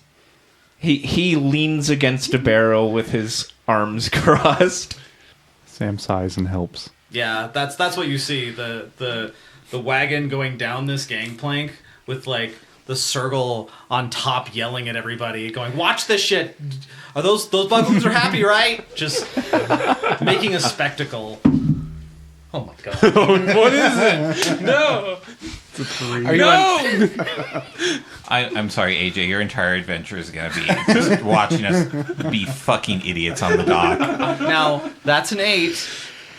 He leans against a barrel with his arms crossed. Sam sighs and helps. Yeah, that's what you see. The wagon going down this gangplank with, like, the Sergal on top yelling at everybody, going, "Watch this shit! Are those buggles are happy, right?" Just making a spectacle. Oh my god! What is it? No. Are you on, I'm sorry, AJ. Your entire adventure is gonna be just watching us be fucking idiots on the dock. Now that's an 8.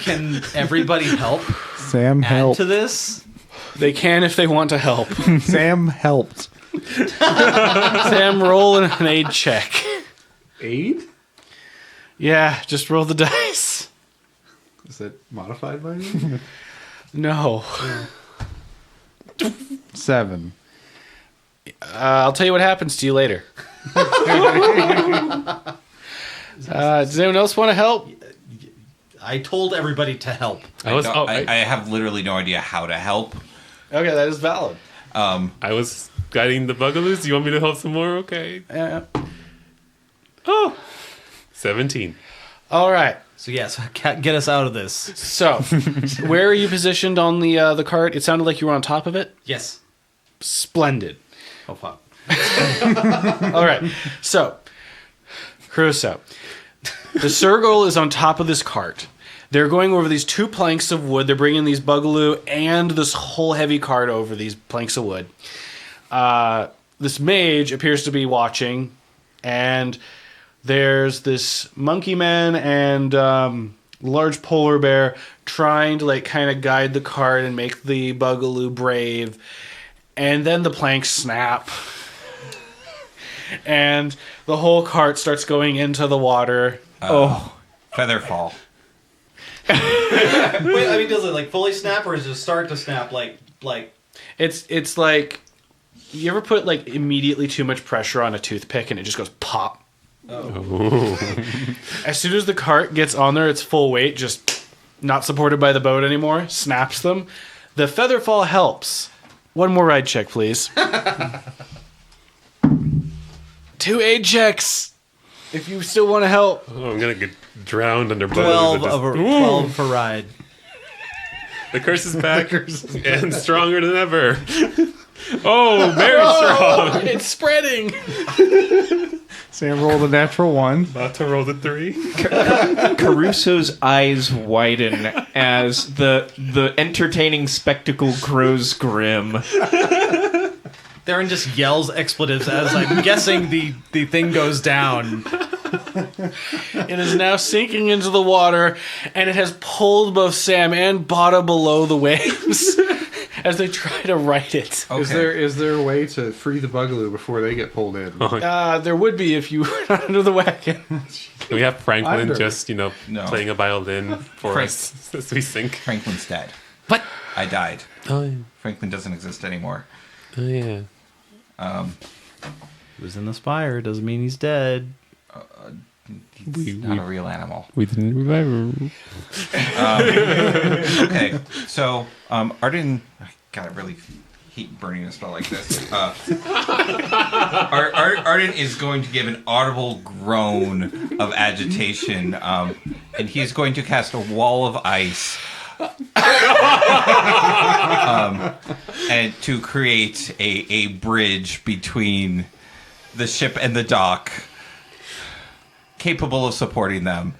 Can everybody help Sam add helped. to this? they can if they want to help. Sam helped. Sam, roll an aid check. Aid? Yeah, just roll the dice. Is that modified by me? No. 7. I'll tell you what happens to you later. Does anyone else want to help? I told everybody to help. I have literally no idea how to help. Okay, that is valid. I was guiding the bugaloos. You want me to help some more? Okay. Oh. 17. All right. So yes, get us out of this. So, where are you positioned on the cart? It sounded like you were on top of it. Yes. Splendid. Oh fuck. All right. So, Coeurasa, the Sergal is on top of this cart. They're going over these 2 planks of wood. They're bringing these bugaloo and this whole heavy cart over these planks of wood. This mage appears to be watching, and there's this monkey man and large polar bear trying to like kind of guide the cart and make the bugaloo brave. And then the planks snap. And the whole cart starts going into the water. Featherfall. Wait, I mean, does it like fully snap or does it start to snap like? It's like, you ever put like immediately too much pressure on a toothpick and it just goes pop? As soon as the cart gets on there, its full weight, just not supported by the boat anymore, snaps them. The featherfall helps. One more ride check, please. 2 aid checks. If you still want to help. Oh, I'm gonna get drowned under 12 bugaloos. 12 for ride. The curse is back and stronger than ever. Oh, very strong. It's spreading. Sam rolled a natural 1. About to roll the 3. Caruso's eyes widen as the entertaining spectacle grows grim. Theron just yells expletives as I'm guessing the thing goes down. It is now sinking into the water, and it has pulled both Sam and Bada below the waves as they try to right it. Okay. Is there a way to free the bugaloo before they get pulled in? There would be if you were not under the wagon. We have Franklin Under. just, No. playing a violin for Frank. us as we sink. Franklin's dead. What? I died. Oh, yeah. Franklin doesn't exist anymore. Oh, yeah. He was in the spire, doesn't mean he's dead. He's not a real animal. We didn't revive him. Okay, so Arden, God, I really hate burning a spell like this. Arden is going to give an audible groan of agitation, and he's going to cast a wall of ice, and to create a bridge between the ship and the dock, capable of supporting them.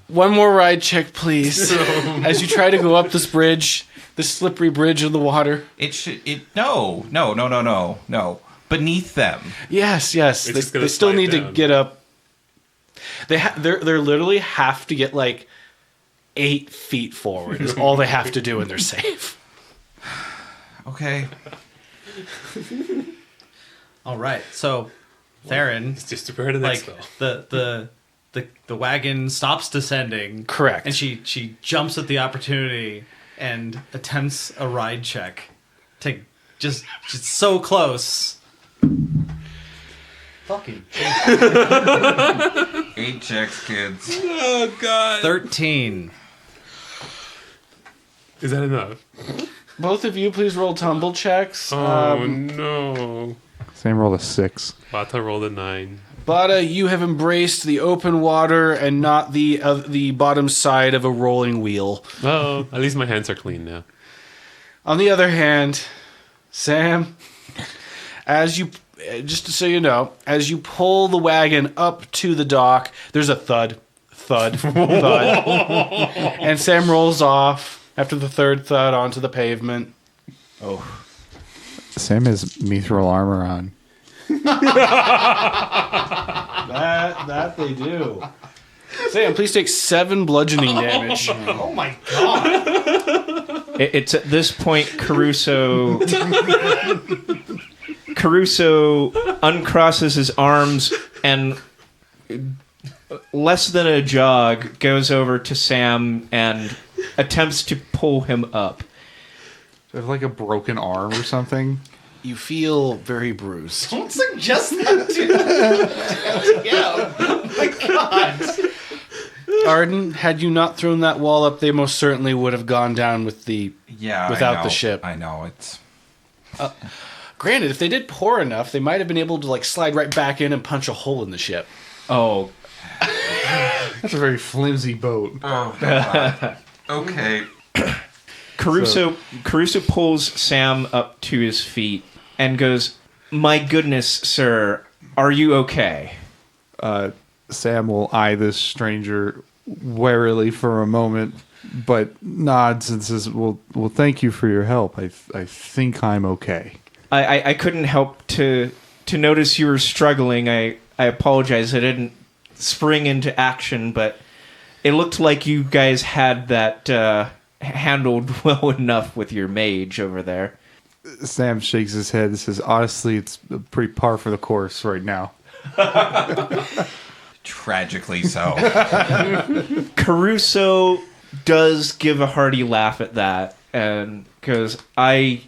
One more ride check, please. As you try to go up this bridge, this slippery bridge in the water. No. Beneath them. Yes. It's just They gonna still slide need to down. get up. They're literally have to get like 8 feet forward. Is all they have to do, and they're safe. Okay. All right, so Theron, It's just prepared to the next like spell. the wagon stops descending. Correct. And she jumps at the opportunity and attempts a ride check to just so close. Fucking 8 checks, kids. Oh, God. 13. Is that enough? Both of you, please roll tumble checks. Oh, no. Sam rolled a 6. Bata rolled a 9. Bada, you have embraced the open water and not the bottom side of a rolling wheel. Oh, at least my hands are clean now. On the other hand, Sam, As you, just so you know, as you pull the wagon up to the dock, there's a thud, thud, thud, and Sam rolls off after the third thud onto the pavement. Oh, Sam has mithril armor on. That they do. Sam, please take 7 bludgeoning damage. Oh my god! it's at this point Caruso uncrosses his arms and less than a jog goes over to Sam and attempts to pull him up. Do I have like a broken arm or something? You feel very bruised. Don't suggest that to yeah. Oh my god! Arden, had you not thrown that wall up, they most certainly would have gone down with the Yeah, without I know. the ship. I know it's. Granted, if they did pour enough, they might have been able to like slide right back in and punch a hole in the ship. Oh, That's a very flimsy boat. Oh God. Okay. Caruso pulls Sam up to his feet and goes, "My goodness, sir, are you okay?" Sam will eye this stranger warily for a moment, but nods and says, "Well, thank you for your help. I think I'm okay." I couldn't help to notice you were struggling. I apologize. I didn't spring into action, but it looked like you guys had that handled well enough with your mage over there. Sam shakes his head and says, "Honestly, it's pretty par for the course right now." Tragically so. Caruso does give a hearty laugh at that and goes, I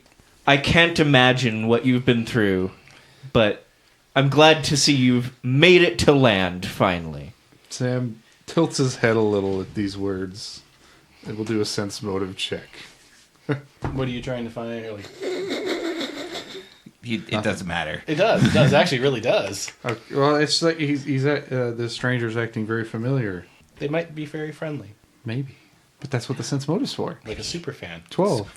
can't imagine what you've been through, but I'm glad to see you've made it to land finally." Sam tilts his head a little at these words and will do a sense motive check. What are you trying to find? It doesn't matter. It does. It does. Actually, it really does. Well, it's like the stranger's acting very familiar. They might be very friendly, Maybe. But that's what the sense motive's for. like a super fan. 12.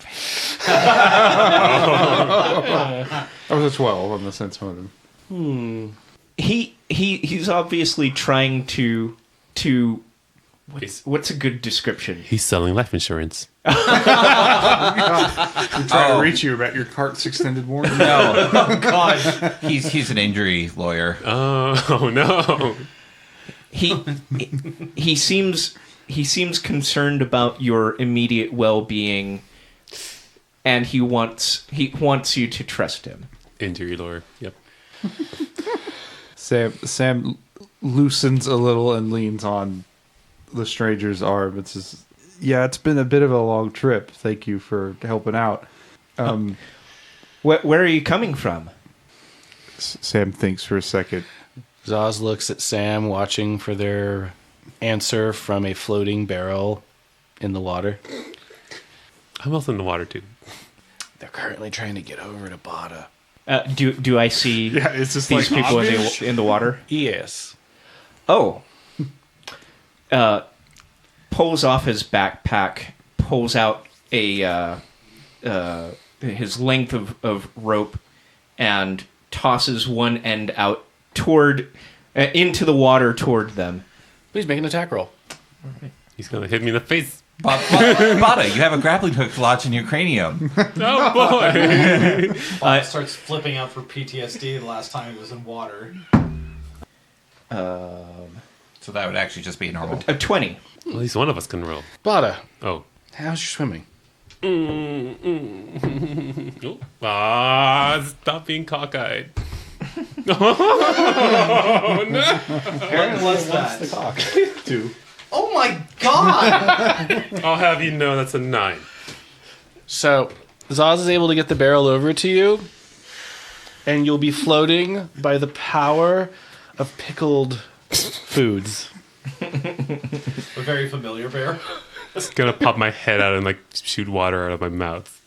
I was a 12 on the sense motive. He's obviously trying to what's a good description? He's selling life insurance. I'm trying to reach you about your cart's extended warranty. No, Oh god! he's an injury lawyer. Oh no! He seems concerned about your immediate well-being, and he wants you to trust him. Injury lawyer. Yep. Sam loosens a little and leans on the stranger's arm and says, "Yeah, it's been a bit of a long trip. Thank you for helping out." Where are you coming from? Sam thinks for a second. Zaz looks at Sam, watching for their answer from a floating barrel in the water. I'm also in the water too. They're currently trying to get over to Bada. Do I see Yeah, it's just these like people obvious. in the water? Yes. Oh. Pulls off his backpack, pulls out a his length of rope, and tosses one end out toward into the water toward them. Please make an attack roll. He's gonna hit me in the face. Bada, you have a grappling hook lodged in your cranium. Oh boy! Starts flipping out for PTSD the last time he was in water. So that would actually just be normal. A 20. At least one of us can roll. Bada, Oh. how's your swimming? Ah! Stop being cockeyed. Oh no! What's that? 2. Oh my god! I'll have you know that's a 9. So, Zaz is able to get the barrel over to you, and you'll be floating by the power of pickled foods. A very familiar bear. It's gonna pop my head out and like shoot water out of my mouth.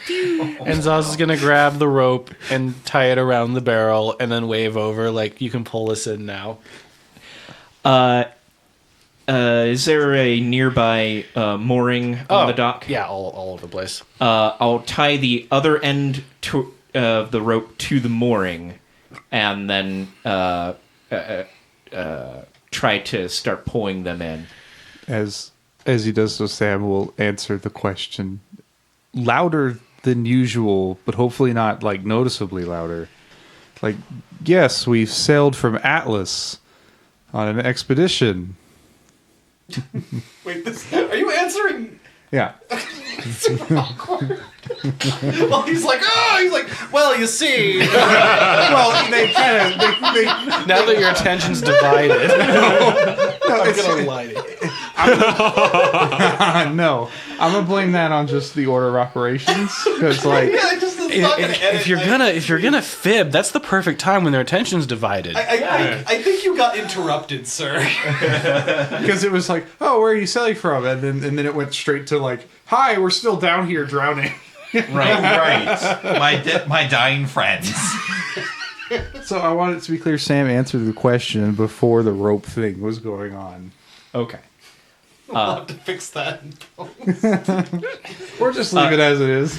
And Zaz is going to grab the rope and tie it around the barrel and then wave over, like, you can pull us in now. Is there a nearby mooring on the dock? Yeah, all over the place. I'll tie the other end the rope to the mooring, and then try to start pulling them in. As he does so, Sam will answer the question louder than usual, but hopefully not like noticeably louder. Like, yes, we've sailed from Atlas on an expedition. Wait, are you answering? Yeah. Super awkward. Well, he's like, well, you see. Well, they kind of they Now that your attention's divided, I'm gonna lie to you. no, I'm gonna blame that on just the order of operations because, like, If you're gonna fib, that's the perfect time when their attention's divided. I think you got interrupted, sir. because it was like, oh, where are you sailing from? And then it went straight to like, hi, we're still down here drowning. Right. My dying friends. So I wanted to be clear. Sam answered the question before the rope thing was going on. Okay. I'll have to fix that. Or just leave it as it is.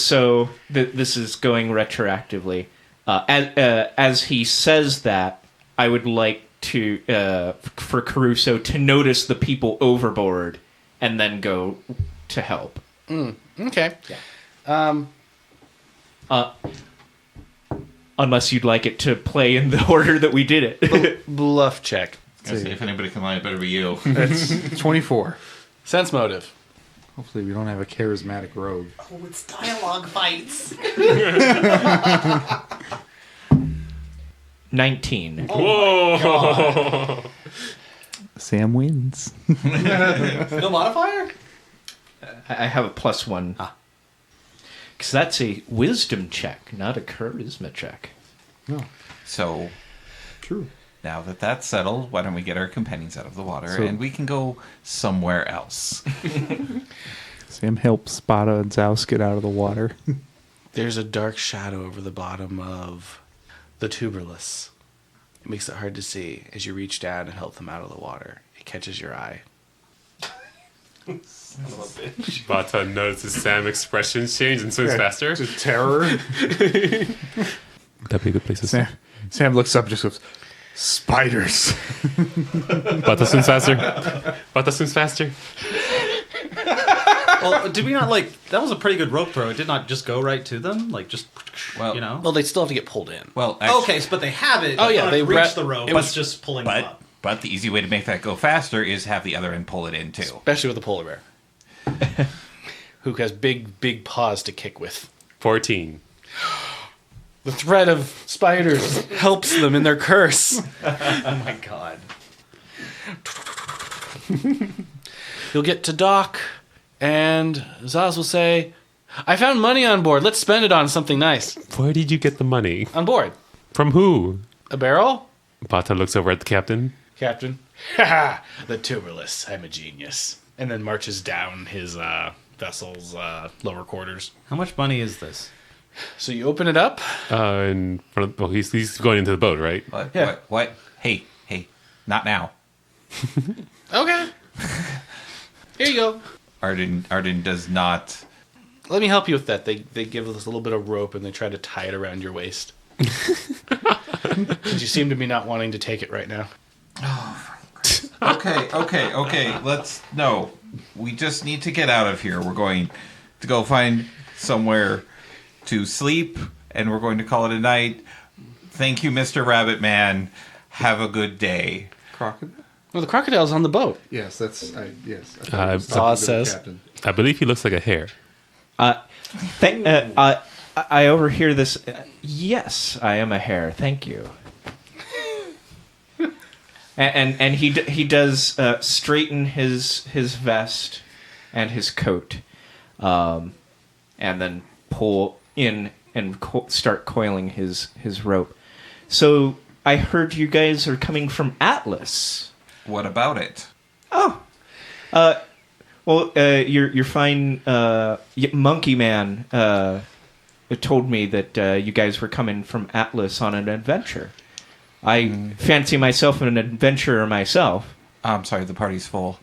So this is going retroactively. As he says that, I would like to for Caruso to notice the people overboard and then go to help. Okay. Unless you'd like it to play in the order that we did it. Bluff check. If anybody can lie, it better be you. It's 24. Sense motive. Hopefully, we don't have a charismatic rogue. Oh, it's dialogue fights. 19. Whoa! Sam wins. No modifier? I have a +1. Because that's a wisdom check, not a charisma check. No, So true. now that that's settled, why don't we get our companions out of the water So- and we can go somewhere else? Sam helps Spada and Zaus get out of the water. There's a dark shadow over the bottom of the tuberous. It makes it hard to see as you reach down and help them out of the water. It catches your eye. Bata notices Sam's expression change and swims faster. Just terror. That'd be a good place to Sam, Sam looks up and just goes, spiders. Bata swims faster. Bata swims faster. Well, did we not that was a pretty good rope throw. It did not just go right to them, just Well- you know. Well, they still have to get pulled in. Well, actually, Okay, but they have it. Oh, yeah, they they reach re- the rope. it was- It's just pulling them up. but the easy way to make that go faster is have the other end pull it in too. Especially with a polar bear. Who has big paws to kick with. 14. The threat of spiders helps them in their curse. Oh my god. You'll get to dock, and Zaz will say, I found money on board. Let's spend it on something nice. Where did you get the money? On board. From who? A barrel? Bata looks over at the captain. Captain. Haha, the tuberous. I'm a genius. And then marches down his vessel's lower quarters. How much money is this? So you open it up. In front of, he's going into the boat, right? What? Yeah. What? Hey, not now. Okay. Here you go. Arden does not. Let me help you with that. They give us a little bit of rope and they try to tie it around your waist. Since you seem to be not wanting to take it right now. Okay. No. We just need to get out of here. We're going to go find somewhere to sleep, and we're going to call it a night. Thank you, Mr. Rabbit Man. Have a good day. Crocodile? Well, the crocodile's on the boat. Yes, that's... yes. Zaz says. I believe he looks like a hare. I overhear this. Yes, I am a hare. Thank you. and he does straighten his vest and his coat, and then pull in and start coiling his rope. So I heard you guys are coming from Atlas. What about it? Well, your fine monkey man told me that you guys were coming from Atlas on an adventure. I fancy myself an adventurer myself. I'm sorry, the party's full.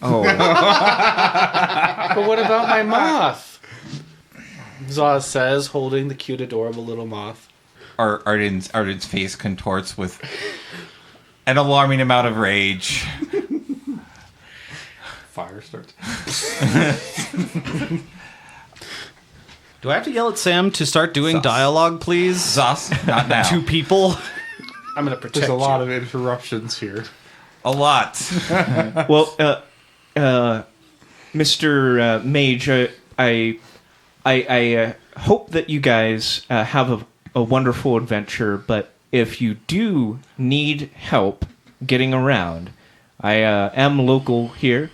Oh, But what about my moth? Zaz says, holding the cute, adorable little moth. Arden's face contorts with an alarming amount of rage. Fire starts. Do I have to yell at Sam to start doing dialogue, please? Zos, not now. To people? I'm going to protect There's a you. lot of interruptions here. A lot. Well, Mr. Mage, I hope that you guys have a wonderful adventure, but if you do need help getting around, I am local here,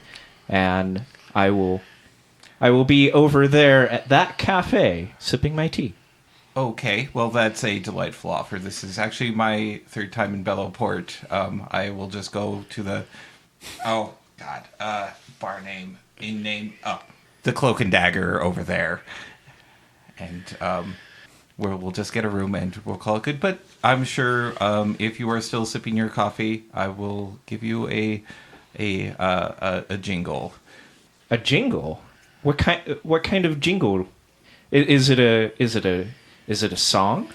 and I will be over there at that cafe sipping my tea. Okay, well, that's a delightful offer. This is actually my third time in Bellowport. I will just go to the... Oh, God. Bar name. In name... Oh, the Cloak and Dagger over there. And we'll just get a room and we'll call it good. But I'm sure if you are still sipping your coffee, I will give you a jingle. A jingle? What kind of jingle? Is it a song?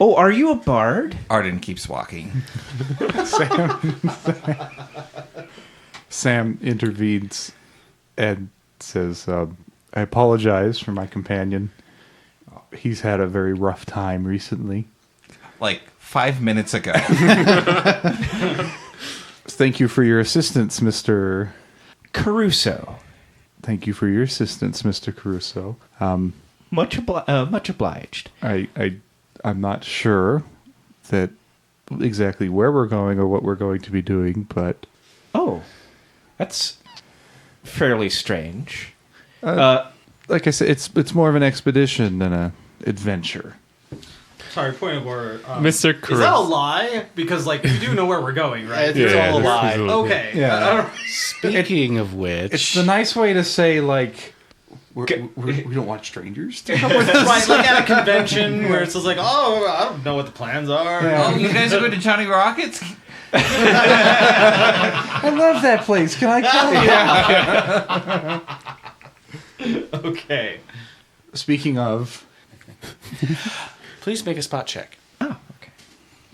Oh, are you a bard? Arden keeps walking. Sam intervenes and says, I apologize for my companion. He's had a very rough time recently. Like 5 minutes ago. Thank you for your assistance, Mr. Caruso. Thank you for your assistance, Mr. Caruso. Much obliged. I'm not sure that exactly where we're going or what we're going to be doing, but Oh, that's fairly strange. like I said, it's more of an expedition than a adventure. Sorry, point of order. Mr. Is that a Caruso. lie? Because, like, you do know where we're going, right? It's all a lie. Okay. Yeah. Speaking of which... It's the nice way to say, like, we don't want strangers to come with us. Right, like at a convention where it's just like, oh, I don't know what the plans are. Oh, you guys are going to Johnny Rockets? I love that place. Can I come? Okay. Speaking of... Please make a spot check. Oh, okay.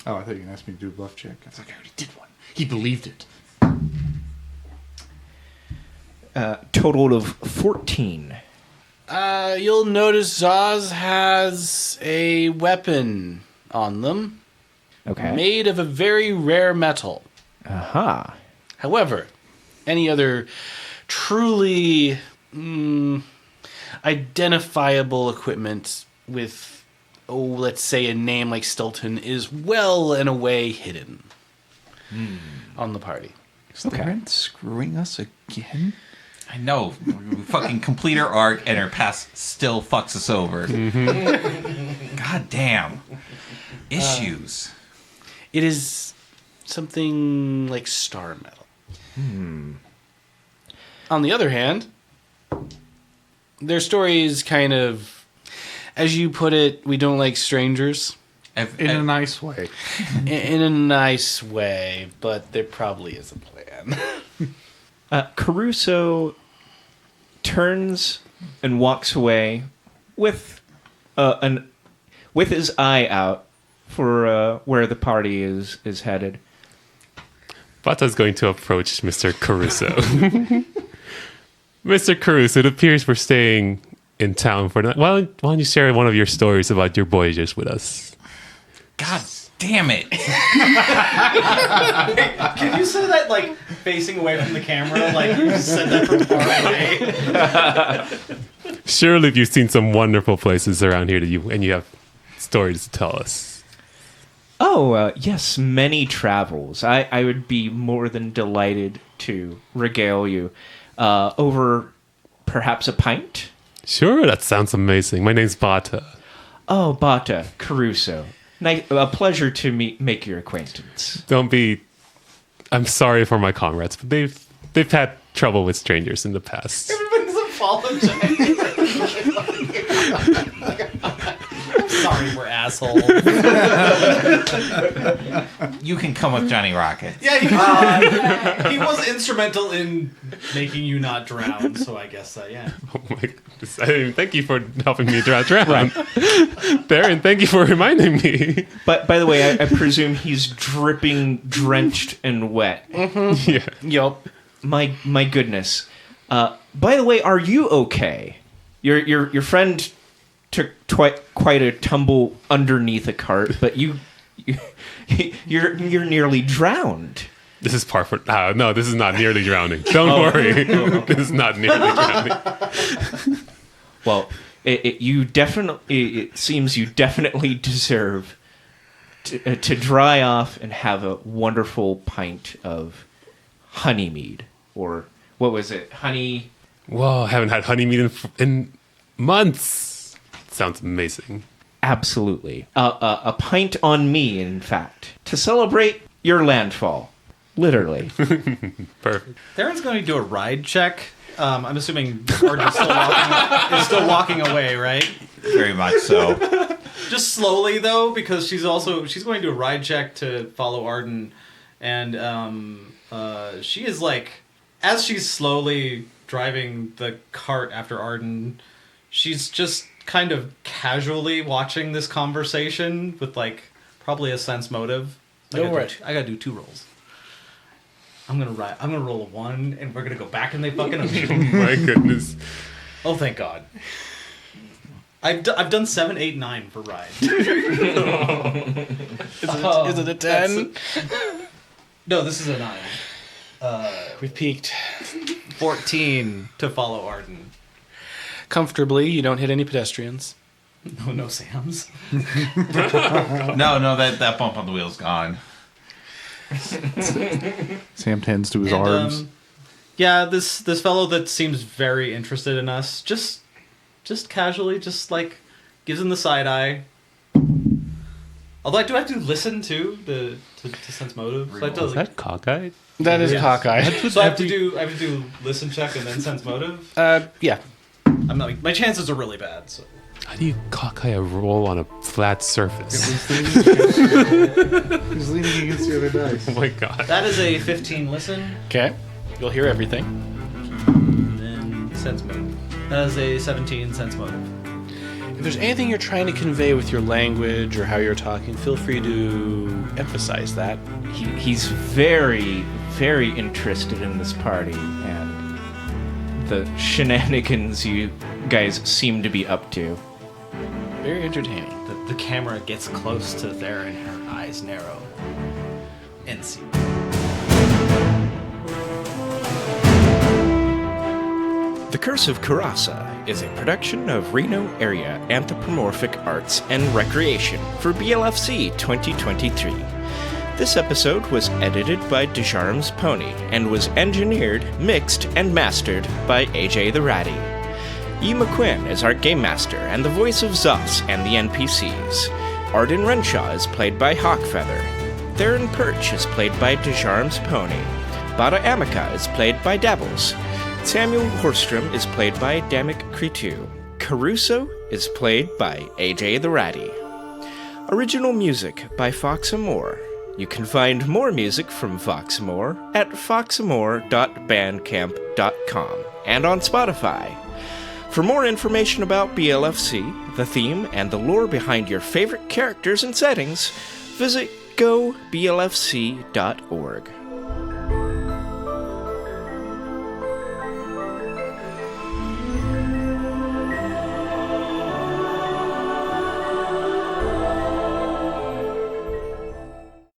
Oh, I thought you were going to ask me to do a bluff check. I was like, I already did one. He believed it. Total of 14. You'll notice Zaz has a weapon on them Okay. made of a very rare metal. Aha. However, any other truly identifiable equipment with, let's say a name like Stilton is well and away hidden on the party. Is the Rent screwing us again? I know. We fucking complete our arc and our past still fucks us over. God damn. Issues. It is something like star metal. On the other hand, their story is kind of, as you put it, we don't like strangers. In a nice way. In a nice way, but there probably is a plan. Caruso turns and walks away with his eye out for where the party is headed. Bata's going to approach Mr. Caruso. Mr. Caruso, it appears we're staying in town for the night. Why don't you share one of your stories about your voyages with us? God damn it. Can you say that, like, facing away from the camera? Like, you just said that from far away? Surely you've seen some wonderful places around here and you have stories to tell us. Oh, yes, many travels. I would be more than delighted to regale you over perhaps a pint. Sure, that sounds amazing. My name's Bata. Oh, Bata, Caruso. A pleasure to make your acquaintance. I'm sorry for my comrades, but they've had trouble with strangers in the past. Everybody's apologizing. Sorry, we're assholes. You can come with Johnny Rocket. Yeah, he was instrumental in making you not drown, so I guess I am. Oh my goodness. I didn't even thank you for helping me drown. Theron, thank you for reminding me. But by the way, I presume he's dripping, drenched, and wet. Yeah. Yup. My goodness. By the way, are you okay? Your friend took quite a tumble underneath a cart, but you're nearly drowned. This is par for... no, this is not nearly drowning. Don't worry. This is not nearly drowning. Well, it seems you definitely deserve to dry off and have a wonderful pint of honey mead, or what was it? Honey. Whoa, I haven't had honey meat in months. Sounds amazing. Absolutely. A pint on me, in fact, to celebrate your landfall. Literally. Perfect. Theron's going to do a ride check. I'm assuming Arden's still walking away, right? Very much so. Just slowly though, because she's going to do a ride check to follow Arden, and she is like, as she's slowly driving the cart after Arden, she's just kind of casually watching this conversation with like probably a sense motive. I gotta do 2 rolls. I'm gonna roll a 1, and we're gonna go back in the fucking ocean. Oh my goodness. Oh, thank God. I've done 7, 8, 9 for ride. Is it a 10? No, this is a 9. We've peaked. 14 to follow Arden. Comfortably, you don't hit any pedestrians. No Sams. No, that bump on the wheel's gone. Sam tends to his arms. Yeah, this fellow that seems very interested in us, just casually, just like gives him the side eye. Although I do have to listen to sense motive. So I have to, Is that cockeyed? That is Yes. cockeyed. So I have to do listen check and then sense motive. Yeah. I'm not. My chances are really bad. So. How do you cockeye a roll on a flat surface? He's leaning against the other dice. Oh my god. That is a 15 listen, Okay. You'll hear everything. and then sense motive. That is a 17 sense motive. If there's anything you're trying to convey with your language or how you're talking, feel free to emphasize that. He's very, very interested in this party and the shenanigans you guys seem to be up to. Very entertaining. The camera gets close to there, and her eyes narrow. And see. The Curse of Coeurasa is a production of Reno Area Anthropomorphic Arts and Recreation for BLFC 2023. This episode was edited by Dejarm's Pony and was engineered, mixed, and mastered by AJ the Ratty. E. McQuinn is our game master and the voice of Zos and the NPCs. Arden Renshaw is played by Hawkfeather. Theron Perch is played by Dejarm's Pony. Bada Amica is played by Dabbles. Samuel Horstrom is played by Damek Kritu. Caruso is played by AJ the Ratty. Original music by Fox Amore. You can find more music from Fox Amore at foxamore.bandcamp.com and on Spotify. For more information about BLFC, the theme, and the lore behind your favorite characters and settings, visit goblfc.org.